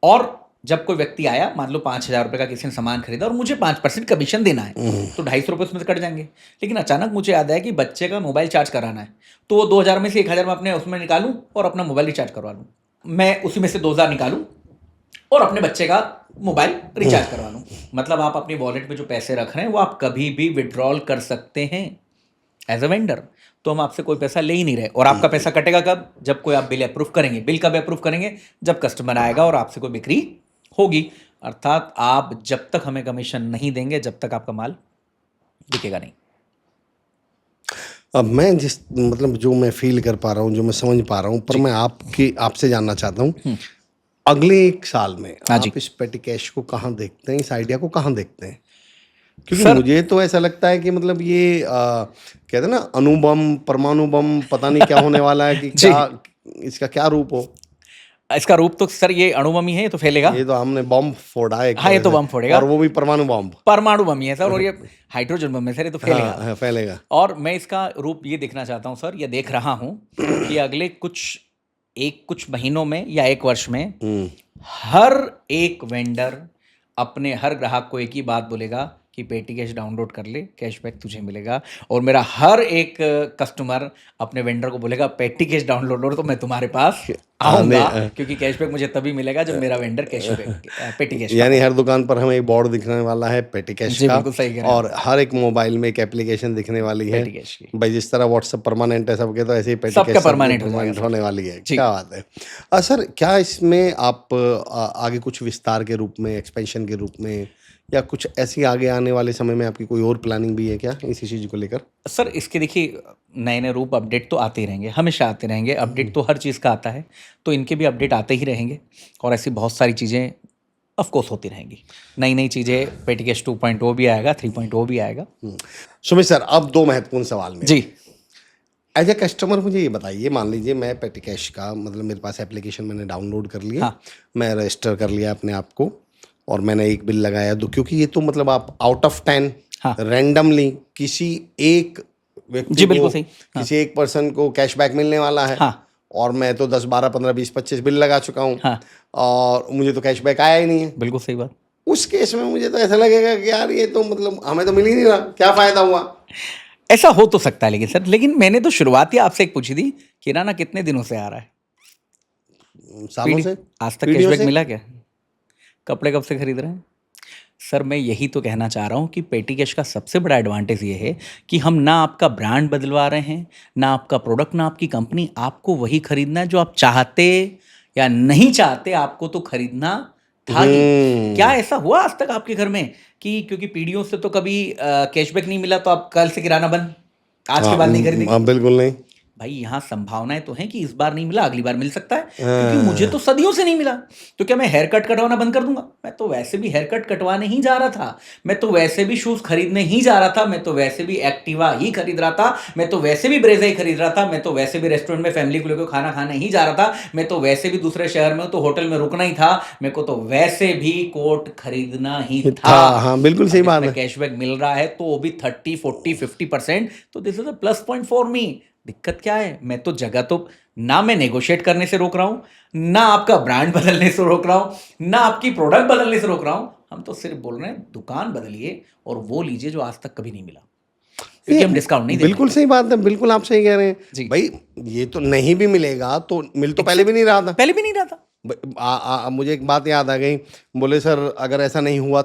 और जब कोई व्यक्ति आया, मान लो 5000 रुपये का किसी ने सामान खरीदा और मुझे 5% कमीशन देना है, तो 250 रुपये उसमें से कट जाएंगे। लेकिन अचानक मुझे याद आया कि बच्चे का मोबाइल चार्ज कराना है, तो वो 2000 में से 1000 मैं अपने उसमें निकालूं और अपना मोबाइल रिचार्ज करवा लूँ। मैं उसी में से 2000 निकालूं और अपने बच्चे का मोबाइल रिचार्ज करवा लूँ। मतलब आप अपनी वॉलेट में जो पैसे रख रहे हैं वो आप कभी भी विड्रॉल कर सकते हैं एज अ वेंडर। तो हम आपसे कोई पैसा ले ही नहीं रहे। और आपका पैसा कटेगा कब? जब कोई आप बिल अप्रूव करेंगे। बिल कब अप्रूव करेंगे? जब कस्टमर आएगा और आपसे कोई बिक्री होगी। अर्थात आप जब तक हमें कमीशन नहीं देंगे, जब तक आपका माल बिकेगा नहीं। अब मैं जिस मतलब जो मैं फील कर पा रहा हूँ, जो मैं समझ पा रहा हूँ, पर मैं आपसे जानना चाहता हूँ, अगले 1 साल में आप इस पेटी कैश को कहाँ देखते हैं, इस आइडिया को कहाँ देखते हैं? क्योंकि मुझे तो ऐसा लगता है कि मतलब ये कहते हैं ना, अणुबम, परमाणु बम, पता नहीं क्या होने वाला है कि क्या इसका क्या रूप हो? इसका रूप तो सर ये अणुबम ही है, ये तो फैलेगा। ये तो हमने बॉम्ब फोड़ा है एक हाँ, ये तरह तो से, बम फोड़ेगा, और वो भी परमाणु बॉम्ब। परमाणु बम ही है सर, और ये हाइड्रोजन बम है सर, ये तो फैलेगा। हाँ, हाँ, फैलेगा। और मैं इसका रूप ये देखना चाहता हूँ सर, या देख रहा हूँ कि अगले कुछ महीनों में या एक वर्ष में हर एक वेंडर अपने हर ग्राहक को एक ही बात बोलेगा कि पेटी कैश डाउनलोड कर ले, कैशबैक तुझे मिलेगा। और मेरा हर एक कस्टमर अपने वेंडर को बोलेगा पेटी कैश डाउनलोड लो तो मैं तुम्हारे पास आऊंगा, क्योंकि कैशबैक मुझे तभी मिलेगा जब मेरा वेंडर कैशबैक पेटी कैश यानी हर दुकान पर हमें एक बोर्ड दिखने वाला है पेटी कैश जी का, बिल्कुल सही कह रहे हैं और हर एक मोबाइल में एक एप्लीकेशन दिखने वाली है पेटी कैश की। भाई। जिस तरह व्हाट्सएप परमानेंट है सबके, तो ऐसे ही पेटी सबका कैश परमानेंट हो जाएगा परमानेंट सर। होने वाली है। जी। क्या बात है। सर, क्या इसमें आप आगे कुछ विस्तार के रूप में, एक्सपेंशन के रूप में, या कुछ ऐसी आगे आने वाले समय में आपकी कोई और प्लानिंग भी है क्या इसी चीज़ को लेकर? सर इसके देखिए नए नए रूप अपडेट तो आते ही रहेंगे, हमेशा आते रहेंगे। अपडेट तो हर चीज़ का आता है, तो इनके भी अपडेट आते ही रहेंगे, और ऐसी बहुत सारी चीज़ें ऑफ कोर्स होती रहेंगी। नई नई चीज़ें, पेटी कैश 2.0 भी आएगा, 3.0 भी आएगा। सुमित सर, अब दो महत्वपूर्ण सवाल में। जी। एज ए कस्टमर मुझे ये बताइए, मान लीजिए मैं पेटी कैश का मतलब मेरे पास एप्लीकेशन मैंने डाउनलोड कर लिया, हाँ। मैं रजिस्टर कर लिया अपने आप को, और मैंने एक बिल लगाया दो, क्योंकि ये तो मतलब आप आउट ऑफ 10 हाँ। रैंडमली किसी एक व्यक्ति जी बिल्कुल को, सही। हाँ। किसी एक पर्सन को कैशबैक मिलने वाला है। हाँ। और मैं तो 10, 12, 15, 20, 25 बिल लगा चुका हूँ, हाँ। और मुझे तो कैशबैक आया ही नहीं है। बिल्कुल सही बात। उस केस में मुझे तो ऐसा लगेगा कि यार ये तो मतलब हमें तो मिल ही नहीं रहा, क्या फ़ायदा हुआ? ऐसा हो तो सकता है, लेकिन सर, लेकिन मैंने तो शुरुआत ही आपसे एक पूछी थी, किराना कितने दिनों से आ रहा है? सालों से, आज तक पीढ़ियों कैशबैक से। मिला क्या? कपड़े कब से खरीद रहे हैं? सर मैं यही तो कहना चाह रहा हूँ कि पेटी कैश का सबसे बड़ा एडवांटेज ये है कि हम ना आपका ब्रांड बदलवा रहे हैं, ना आपका प्रोडक्ट, ना आपकी कंपनी। आपको वही खरीदना है जो आप चाहते या नहीं चाहते, आपको तो खरीदना था ही। क्या ऐसा हुआ आज तक आपके घर में कि क्योंकि पीढ़ियों से तो कभी कैशबैक नहीं मिला तो आप कल से किराना बंद, आज के बाद नहीं खरीदेंगे? बिल्कुल नहीं भाई यहाँ संभावनाएं तो हैं कि इस बार नहीं मिला, अगली बार मिल सकता है, क्योंकि मुझे तो सदियों से नहीं मिला। तो क्या मैं हेयर कट कटवाना बंद कर दूंगा? मैं तो वैसे भी हेयर कट कटवाने ही जा रहा था, मैं तो वैसे भी शूज खरीदने ही जा रहा था, मैं तो वैसे भी एक्टिवा ही खरीद रहा था, मैं तो वैसे भी ब्रेजा ही खरीद रहा था, मैं तो वैसे भी रेस्टोरेंट में फैमिली को लेकर खाना खाने ही जा रहा था, मैं तो वैसे भी दूसरे शहर में तो होटल में रुकना ही था, मेरे को तो वैसे भी कोट खरीदना ही था। हाँ, बिल्कुल सही बात है। कैशबैक मिल रहा है तो वो भी 30, 40, 50%, तो this is a plus point for me. दिक्कत क्या है? मैं तो जगह तो ना मैं नेगोशिएट करने से रोक रहा हूं, ना आपका ब्रांड बदलने से रोक रहा हूं, ना आपकी प्रोडक्ट बदलने से रोक रहा हूं। हम तो सिर्फ बोल रहे हैं दुकान बदलिए और वो लीजिए जो आज तक कभी नहीं मिला, क्योंकि हम डिस्काउंट नहीं दे बिल्कुल सही बात है, बिल्कुल आप सही कह रहे हैं जी। भाई। ये तो नहीं भी मिलेगा तो मिल तो पहले भी नहीं रहा था, पहले भी नहीं रहा था। मुझे एक बात याद आ गई। बोले सर अगर ऐसा नहीं हुआ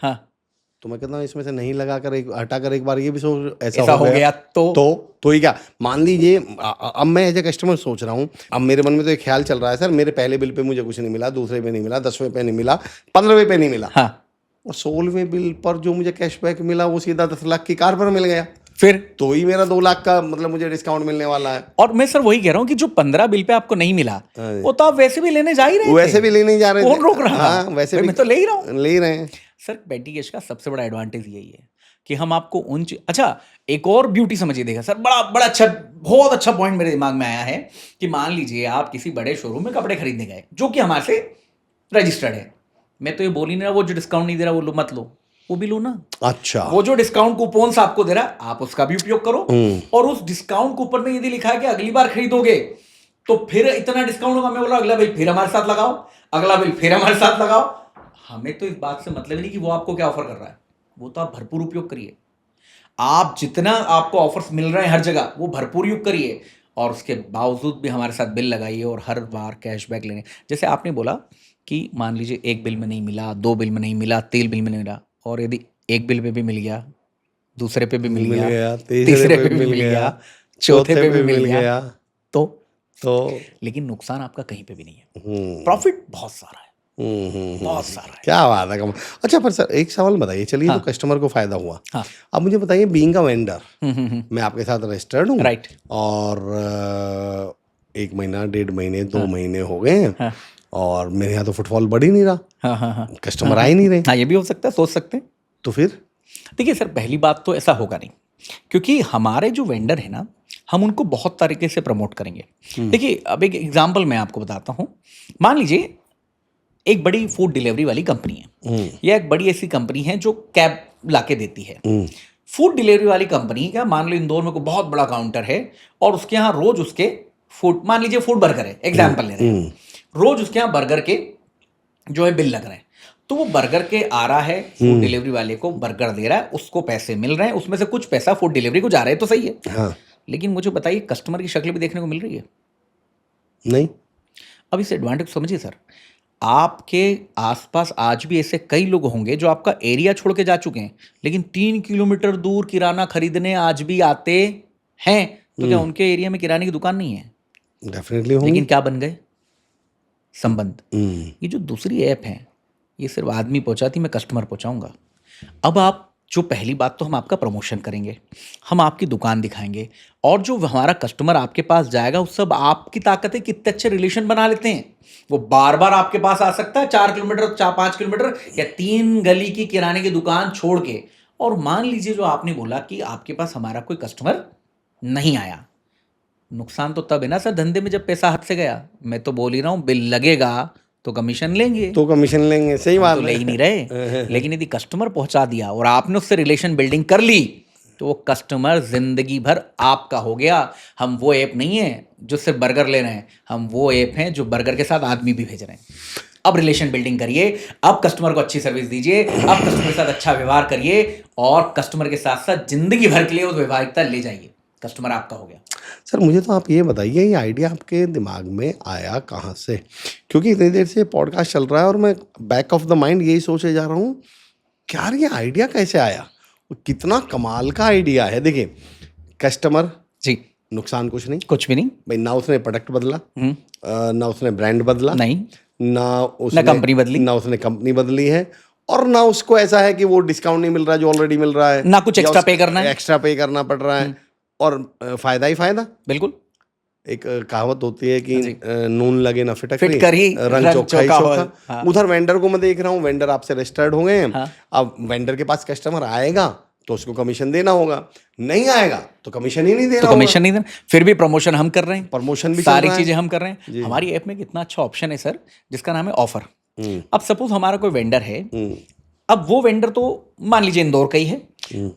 हाँ, तो मैं कहता हूँ इसमें से नहीं लगा कर एक हटा कर एक बार ये भी सोच, ऐसा हो गया तो ही क्या। मान लीजिए अब मैं एज ए कस्टमर सोच रहा हूँ, अब मेरे मन में तो एक ख्याल चल रहा है, सर मेरे पहले बिल पे मुझे कुछ नहीं मिला, दूसरे पे नहीं मिला, 10वें पे नहीं मिला, 15वें पे नहीं मिला, हाँ, और 16वें बिल पर जो मुझे कैशबैक मिला वो सीधा 10 लाख की कार पर मिल गया, फिर तो ही मेरा 2 लाख का मतलब मुझे डिस्काउंट मिलने वाला है। और मैं सर वही कह रहा हूँ कि जो 15 बिल पे आपको नहीं मिला वो तो आप वैसे भी लेने जा ही रहे थे, वैसे भी लेने जा रहे थे, कौन रोक रहा था? हाँ, वैसे भी मैं तो ले ही रहा हूँ, ले रहे हैं। सर पेटी कैश का सबसे बड़ा एडवांटेज यही है कि हम आपको अच्छा एक और ब्यूटी समझिए, देखा सर, बड़ा अच्छा, बहुत अच्छा पॉइंट मेरे दिमाग में आया है कि मान लीजिए आप किसी बड़े शोरूम में कपड़े खरीदने गए जो कि हमारे से रजिस्टर्ड है। मैं तो ये बोल ही नहीं रहा वो जो डिस्काउंट नहीं दे रहा वो लो मत लो, वो भी लो ना। अच्छा, वो जो डिस्काउंट कूपन आपको दे रहा है आप उसका भी उपयोग करो, और उस डिस्काउंट कूपन में यदि लिखा है कि अगली बार खरीदोगे तो फिर इतना डिस्काउंट होगा, मैं बोला अगला बिल फिर हमारे साथ लगाओ, अगला बिल फिर हमारे साथ लगाओ। हमें तो इस बात से मतलब नहीं कि वो आपको क्या ऑफर कर रहा है, वो तो आप भरपूर उपयोग करिए। आप जितना आपको ऑफर्स मिल रहे हैं हर जगह वो भरपूर उपयोग करिए, और उसके बावजूद भी हमारे साथ बिल लगाइए और हर बार कैशबैक लेने। जैसे आपने बोला कि मान लीजिए एक बिल में नहीं मिला, 2 बिल में नहीं मिला, 3 बिल में नहीं मिला, और यदि एक बिल पे भी मिल गया, दूसरे पे भी मिल गया, तीसरे पे भी मिल गया, चौथे पे भी मिल गया, तो लेकिन नुकसान आपका कहीं पे भी नहीं है, प्रॉफिट बहुत सारा है, बहुत सारा है। क्या बात है। अच्छा पर सर एक सवाल बताइए, चलिए हाँ। तो कस्टमर को फायदा हुआ, हाँ। अब मुझे बताइए बीइंग अ वेंडर, मैं आपके साथ रजिस्टर्ड हूँ, राइट, और 1 महीना, 1.5 महीने, 2 महीने हो गए हैं, हाँ। और मेरे यहाँ तो फुटफॉल बढ़ ही नहीं रहा, हाँ, हाँ, हाँ, कस्टमर आ ही नहीं रहे, हाँ, ये भी हो सकता है, सोच सकते हैं। तो फिर देखिए सर पहली बात तो ऐसा होगा नहीं, क्योंकि हमारे जो वेंडर है ना हम उनको बहुत तरीके से प्रमोट करेंगे। देखिए, अब एक एग्जांपल मैं आपको बताता हूँ। मान लीजिए एक बड़ी फूड डिलीवरी वाली कंपनी है, या एक बड़ी ऐसी कंपनी है जो कैब लाके देती है। फूड डिलीवरी वाली कंपनी का मान लो इंदौर में कोई बहुत बड़ा काउंटर है और उसके यहाँ रोज उसके फूड, मान लीजिए फूड बर्गर है, एग्जाम्पल ले रहे हैं, रोज उसके यहाँ बर्गर के जो है बिल लग रहे हैं। तो वो बर्गर के आ रहा है, फूड डिलीवरी वाले को बर्गर दे रहा है, उसको पैसे मिल रहे हैं, उसमें से कुछ पैसा फूड डिलीवरी को जा रहा है, तो सही है। हाँ। लेकिन मुझे बताइए, कस्टमर की शक्ल भी देखने को मिल रही है? नहीं। अब इस एडवांटेज समझिए सर, आपके आसपास आज भी ऐसे कई लोग होंगे जो आपका एरिया छोड़ के जा चुके हैं, लेकिन 3 किलोमीटर दूर किराना खरीदने आज भी आते हैं। तो क्या उनके एरिया में किराने की दुकान नहीं है? डेफिनेटली होंगी। लेकिन क्या बन गए? संबंध। ये जो दूसरी ऐप है, ये सिर्फ आदमी पहुंचाती, मैं कस्टमर पहुंचाऊंगा। अब आप जो पहली बात, तो हम आपका प्रमोशन करेंगे, हम आपकी दुकान दिखाएंगे, और जो हमारा कस्टमर आपके पास जाएगा, उस सब आपकी ताकत है, कितने अच्छे रिलेशन बना लेते हैं। वो बार बार आपके पास आ सकता है 4 किलोमीटर, 4-5 किलोमीटर या 3 गली की किराने की दुकान छोड़ के। और मान लीजिए जो आपने बोला कि आपके पास हमारा कोई कस्टमर नहीं आया, नुकसान तो तब है ना सर धंधे में जब पैसा हाथ से गया। मैं तो बोल ही रहा हूँ, बिल लगेगा तो कमीशन लेंगे, तो कमीशन लेंगे, सही बात तो है। ले ही नहीं रहे। लेकिन यदि कस्टमर पहुंचा दिया और आपने उससे रिलेशन बिल्डिंग कर ली, तो वो कस्टमर जिंदगी भर आपका हो गया। हम वो ऐप नहीं है जो सिर्फ बर्गर ले रहे हैं, हम वो ऐप हैं जो बर्गर के साथ आदमी भी भेज रहे हैं। अब रिलेशन बिल्डिंग करिए, अब कस्टमर को अच्छी सर्विस दीजिए, अब कस्टमर के साथ अच्छा व्यवहार करिए, और कस्टमर के साथ साथ जिंदगी भर के लिए उस व्यवहारिकता ले जाइए। कस्टमर आपका हो गया। सर मुझे तो आप ये बताइए, ये आइडिया आपके दिमाग में आया कहाँ से? क्योंकि इतनी देर से पॉडकास्ट चल रहा है और मैं बैक ऑफ द माइंड यही सोचे जा रहा हूँ कि यार ये आइडिया कैसे आया, कितना कमाल का आइडिया है। देखिए, कस्टमर जी, नुकसान कुछ नहीं, कुछ भी नहीं भाई। ना उसने प्रोडक्ट बदला, ना उसने ब्रांड बदला, नहीं, ना उसने कंपनी बदली, ना उसने कंपनी बदली है, और ना उसको ऐसा है कि वो डिस्काउंट नहीं मिल रहा जो ऑलरेडी मिल रहा है, ना कुछ एक्स्ट्रा पे करना है, एक्स्ट्रा पे करना पड़ रहा है, और फायदा ही फायदा। बिल्कुल। एक कहावत होती है कि नून लगे ना फिट करी, रंग चोखा ही चोखा। हाँ। उधर वेंडर को मैं देख रहा हूँ, वेंडर आपसे रजिस्टर्ड हो गए हैं। हाँ। अब वेंडर के पास कस्टमर आएगा तो उसको कमीशन देना होगा, नहीं आएगा तो कमीशन ही नहीं देना, तो कमीशन नहीं देना। फिर भी प्रमोशन हम कर रहे हैं, प्रमोशन भी सारी चीजें हम कर रहे हैं। हमारी ऐप में कितना अच्छा ऑप्शन है सर, जिसका नाम है ऑफर। अब सपोज हमारा कोई वेंडर है, अब वो वेंडर तो मान लीजिए इंदौर का ही है।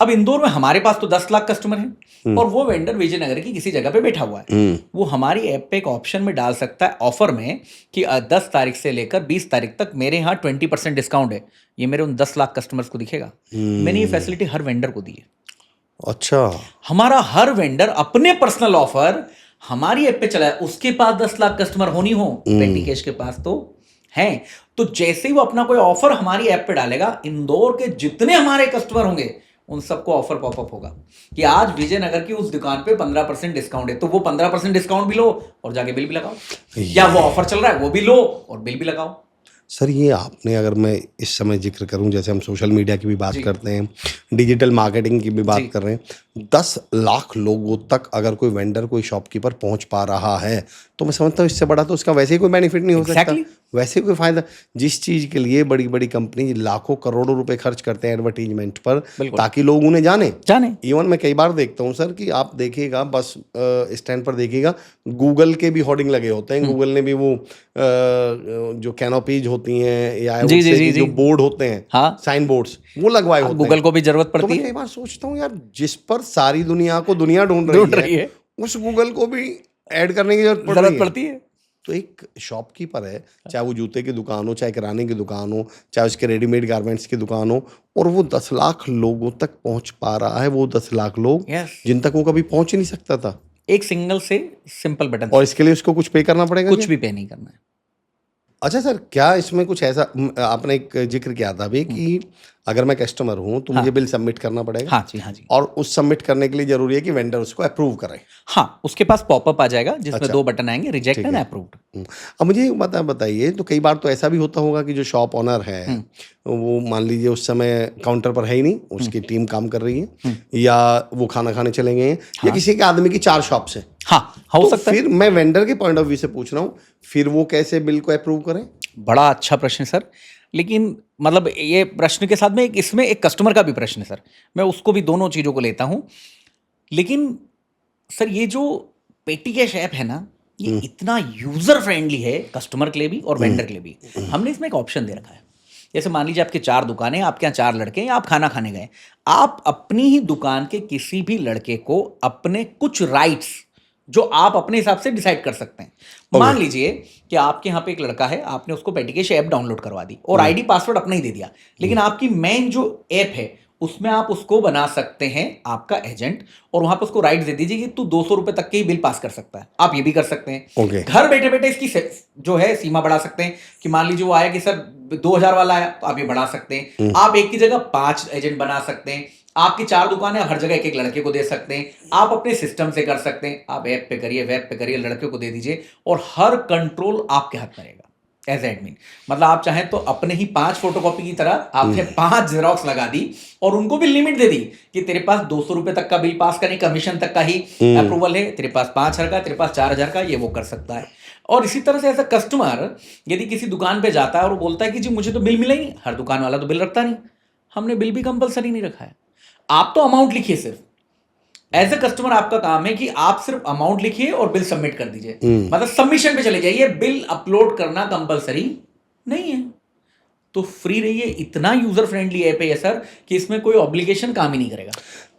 अब इंदौर में हमारे पास तो 10 लाख कस्टमर हैं, और वो वेंडर विजयनगर की किसी जगह पे बैठा हुआ है। वो हमारी ऐप पे एक ऑप्शन में डाल सकता है ऑफर में कि 10 तारीख से लेकर 20 तारीख तक मेरे यहाँ 20% डिस्काउंट है। ये मेरे उन 10 लाख कस्टमर्स को दिखेगा। मैंने ये फैसिलिटी हर वेंडर को दी है। अच्छा, हमारा हर वेंडर अपने पर्सनल ऑफर हमारी ऐप पे चला है। उसके पास 10 लाख कस्टमर होनी हो, पेटी कैश के पास तो हैं। तो जैसे ही वो अपना कोई ऑफर हमारी ऐप पे डालेगा, इंदौर के जितने हमारे कस्टमर होंगे उन सबको ऑफर पॉपअप होगा कि आज विजयनगर की उस दुकान पे 15% डिस्काउंट है। तो वो 15% डिस्काउंट भी लो और जाके बिल भी लगाओ, या वो ऑफर चल रहा है वो भी लो और बिल भी लगाओ। सर ये आपने, अगर मैं इस समय जिक्र करूं, जैसे हम सोशल मीडिया की भी बात करते हैं, डिजिटल मार्केटिंग की भी बात कर रहे हैं, 10 लाख लोगों तक अगर कोई वेंडर, कोई शॉपकीपर पहुंच पा रहा है, तो मैं समझता हूँ इससे बड़ा तो उसका वैसे ही कोई बेनिफिट नहीं हो सकता, वैसे कोई फायदा। जिस चीज़ के लिए बड़ी बड़ी कंपनी लाखों करोड़ों रुपए खर्च करते हैं एडवर्टीजमेंट पर, ताकि लोग उन्हें जाने। इवन मैं कई बार देखता हूँ सर कि आप देखिएगा बस स्टैंड पर देखिएगा, गूगल के भी होर्डिंग लगे होते हैं। गूगल ने भी वो जो कैनोपीज होती हैं या जो बोर्ड होते हैं, साइन बोर्ड्स, वो लगवाए होते हैं। गूगल को भी जरूरत पड़ती है। तो मैं कई बार सोचता हूँ यार, जिस पर सारी दुनिया को दुनिया ढूंढ रही है, उस गूगल को भी ऐड करने की जरूरत पड़ती है। तो एक शॉपकीपर है, चाहे वो जूते की दुकान हो, चाहे किराने की दुकान हो, चाहे उसके रेडीमेड गारमेंट्स की दुकान हो, और वो 10 लाख लोगों तक पहुंच पा रहा है। वो 10 लाख लोग जिन तक वो कभी पहुंच ही नहीं सकता था, एक सिंगल से सिंपल बटन। और इसके लिए उसको कुछ पे करना पड़ेगा? कुछ भी पे नहीं करना है। अच्छा सर, क्या इसमें कुछ ऐसा, आपने एक जिक्र किया था अभी कि अगर मैं कस्टमर हूं तो मुझे बिल सबमिट करना पड़ेगा? हाँ जी, हाँ जी। और उस सबमिट करने के लिए जरूरी है कि वेंडर उसको अप्रूव करे? हाँ, उसके पास पॉपअप आ जाएगा जिसमें 2 बटन आएंगे, रिजेक्ट एंड अप्रूव्ड। अब मुझे बताइए, तो कई बार तो ऐसा भी होता होगा कि जो शॉप ओनर है वो मान लीजिए उस समय काउंटर पर है ही नहीं, उसकी टीम काम कर रही है, या वो खाना खाने चले गए हैं, या किसी के आदमी की 4 शॉप्स हैं। हो सकता है। फिर मैं वेंडर के पॉइंट ऑफ व्यू से पूछ रहा हूँ, फिर वो कैसे बिल को अप्रूव करें? बड़ा अच्छा प्रश्न सर, लेकिन मतलब ये प्रश्न के साथ में इसमें एक कस्टमर का भी प्रश्न है सर। मैं उसको भी, दोनों चीज़ों को लेता हूँ। लेकिन सर ये जो पेटी कैश ऐप है ना, ये इतना यूजर फ्रेंडली है कस्टमर के लिए भी और वेंडर के लिए भी। हमने इसमें एक ऑप्शन दे रखा है। जैसे मान लीजिए आपके 4 दुकानें, आपके यहाँ 4 लड़के हैं, आप खाना खाने गए, आप अपनी ही दुकान के किसी भी लड़के को अपने कुछ राइट्स जो आप अपने हिसाब से डिसाइड कर सकते हैं। मान लीजिए कि आपके यहाँ पे एक लड़का है, आपने उसको पेटीकेश ऐप डाउनलोड करवा दी और आईडी पासवर्ड अपना ही दे दिया, लेकिन आपकी मेन जो ऐप है उसमें आप उसको बना सकते हैं आपका एजेंट, और वहां पर उसको राइट दे दीजिए कि तू 200 रुपए तक के ही बिल पास कर सकता है। आप ये भी कर सकते हैं। घर बैठे बैठे इसकी जो है सीमा बढ़ा सकते हैं कि मान लीजिए वो आया कि सर 2000 वाला आया, तो आप ये बढ़ा सकते हैं। आप एक की जगह 5 एजेंट बना सकते हैं। आपकी 4 दुकानें, हर जगह एक एक लड़के को दे सकते हैं। आप अपने सिस्टम से कर सकते हैं। आप ऐप पे करिए, वेब पे करिए, लड़के को दे दीजिए और हर कंट्रोल आपके हाथ में रहेगा एज एडमिन। मतलब आप चाहें तो अपने ही 5 फोटोकॉपी की तरह आपने 5 जेरोक्स लगा दी और उनको भी लिमिट दे दी कि तेरे पास 200 रुपए तक का बिल पास करने, कमीशन तक का ही अप्रूवल है, तेरे पास 5000 का, तेरे पास 4000 का, ये वो कर सकता है। और इसी तरह से ऐसा कस्टमर यदि किसी दुकान पे जाता है और वो बोलता है कि जी मुझे तो बिल मिला ही नहीं, हर दुकान वाला तो बिल रखता नहीं, हमने बिल भी कंपलसरी नहीं रखा है। आप तो अमाउंट लिखिए, सिर्फ एज ए कस्टमर आपका काम है कि आप सिर्फ अमाउंट लिखिए और बिल सबमिट कर दीजिए। मतलब सबमिशन पे चले जाइए, बिल अपलोड करना कंपलसरी नहीं है। तो फ्री रहिए, इतना यूजर फ्रेंडली ऐप है सर कि इसमें कोई ऑब्लिगेशन काम ही नहीं करेगा।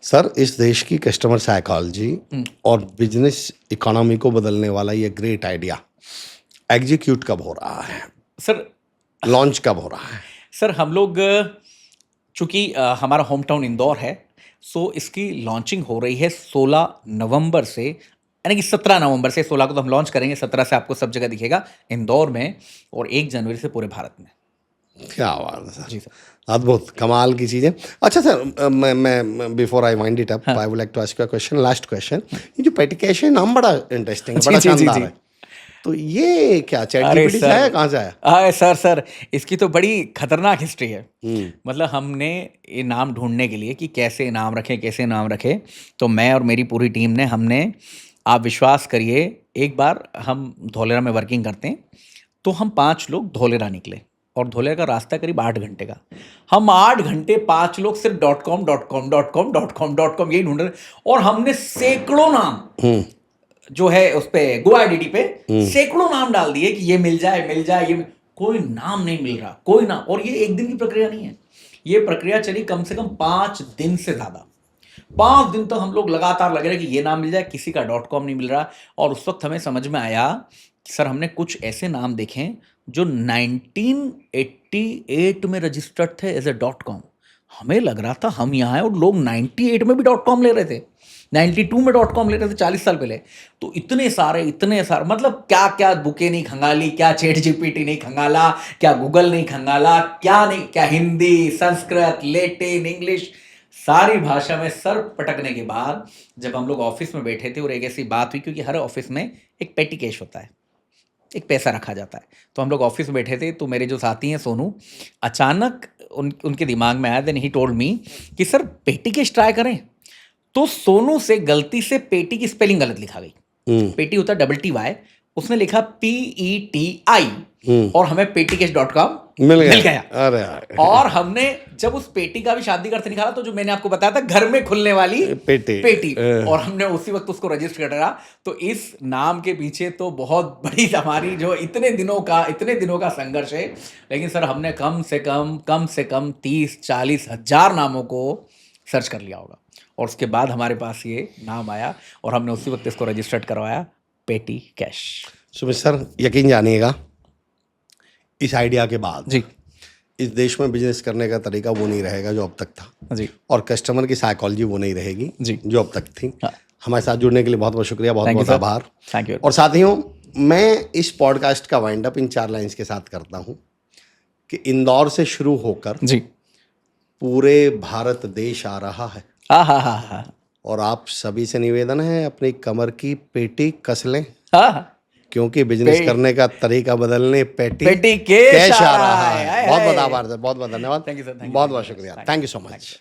सर इस देश की कस्टमर साइकोलॉजी और बिजनेस इकोनॉमी को बदलने वाला ये ग्रेट आइडिया एग्जीक्यूट कब हो रहा है सर? लॉन्च कब हो रहा है? सर हम लोग चूंकि हमारा होम टाउन इंदौर है, सो इसकी लॉन्चिंग हो रही है 16 नवंबर से, यानी कि 17 नवंबर से। 16 को तो हम लॉन्च करेंगे, 17 से आपको सब जगह दिखेगा इंदौर में, और 1 जनवरी से पूरे भारत में। क्या बात है सर, जी सर, अद्भुत, कमाल की चीज़ें। अच्छा सर, मैं before I wind it up I would like to ask you a question, last question. ये जो पेटीकेश है नाम बड़ा इंटरेस्टिंग है, बड़ा शानदार है, तो ये क्या चैटजीपीटी से आया, कहाँ से आया? सर इसकी तो बड़ी खतरनाक हिस्ट्री है। मतलब हमने ये नाम ढूंढने के लिए कि कैसे नाम रखें, तो मैं और मेरी पूरी टीम ने, आप विश्वास करिए, एक बार हम धोलेरा में वर्किंग करते हैं, तो हम 5 लोग धोलेरा निकले और धोलेरा का रास्ता करीब 8 घंटे का। हम 8 घंटे 5 लोग सिर्फ .com यही ढूंढ रहे, और हमने सैकड़ों नाम जो है उस पे GoIDD पे सैकड़ों नाम डाल दिए कि ये मिल जाए, ये कोई नाम नहीं मिल रहा, कोई नाम। और ये एक दिन की प्रक्रिया नहीं है, ये प्रक्रिया चली कम से कम 5 दिन से ज्यादा। 5 दिन तक हम लोग लगातार लगे रहे कि ये नाम मिल जाए, किसी का .com नहीं मिल रहा। और उस वक्त हमें समझ में आया कि सर हमने कुछ ऐसे नाम देखे जो 1988 में रजिस्टर्ड थे एज ए .com। हमें लग रहा था हम यहाँ हैं और लोग 98 में भी .com ले रहे थे, 92 में .com ले रहे थे 40 साल पहले। तो इतने सारे मतलब क्या क्या बुकें नहीं खंगाली, क्या ChatGPT नहीं खंगाला, क्या गूगल नहीं खंगाला, क्या हिंदी, संस्कृत, लैटिन, इंग्लिश, सारी भाषा में सर पटकने के बाद जब हम लोग ऑफिस में बैठे थे और एक ऐसी बात हुई, क्योंकि हर ऑफिस में एक पेटी कैश होता है, एक पैसा रखा जाता है। तो हम लोग ऑफिस में बैठे थे, तो मेरे जो साथी हैं सोनू, अचानक उनके दिमाग में आया, देन ही टोल्ड मी कि सर पेटी कैश ट्राई करें। तो सोनू से गलती से पेटी की स्पेलिंग गलत लिखा गई। पेटी होता है TTY, उसने लिखा PETI और हमें पेटीकेश.com मिल गया। अरे और हमने जब उस पेटी का भी शादी करते निकाला, तो जो मैंने आपको बताया था घर में खुलने वाली पेटी, और हमने उसी वक्त उसको रजिस्टर करा। तो इस नाम के पीछे तो बहुत बड़ी हमारी जो इतने दिनों का संघर्ष है। लेकिन सर हमने कम से कम 30-40 हजार नामों को सर्च कर लिया होगा, और उसके बाद हमारे पास ये नाम आया और हमने उसी वक्त इसको रजिस्टर्ड करवाया, पेटी कैश। सुमित सर, यकीन जानिएगा, इस आइडिया के बाद जी इस देश में बिजनेस करने का तरीका वो नहीं रहेगा जो अब तक था जी, और कस्टमर की साइकोलॉजी वो नहीं रहेगी जी जो अब तक थी। हाँ। हमारे साथ जुड़ने के लिए बहुत बहुत शुक्रिया, बहुत बहुत आभार। Thank you. और साथियों, मैं इस पॉडकास्ट का वाइंड अप इन 4 लाइन्स के साथ करता हूँ कि इंदौर से शुरू होकर जी पूरे भारत देश आ रहा है। हाँ। और आप सभी से निवेदन है, अपनी कमर की पेटी कस लें, क्योंकि बिजनेस करने का तरीका बदलने पेटी कैश आ रहा है। बहुत बहुत आभार सर, बहुत बहुत धन्यवाद, थैंक यू सर, बहुत बहुत शुक्रिया, थैंक यू सो मच।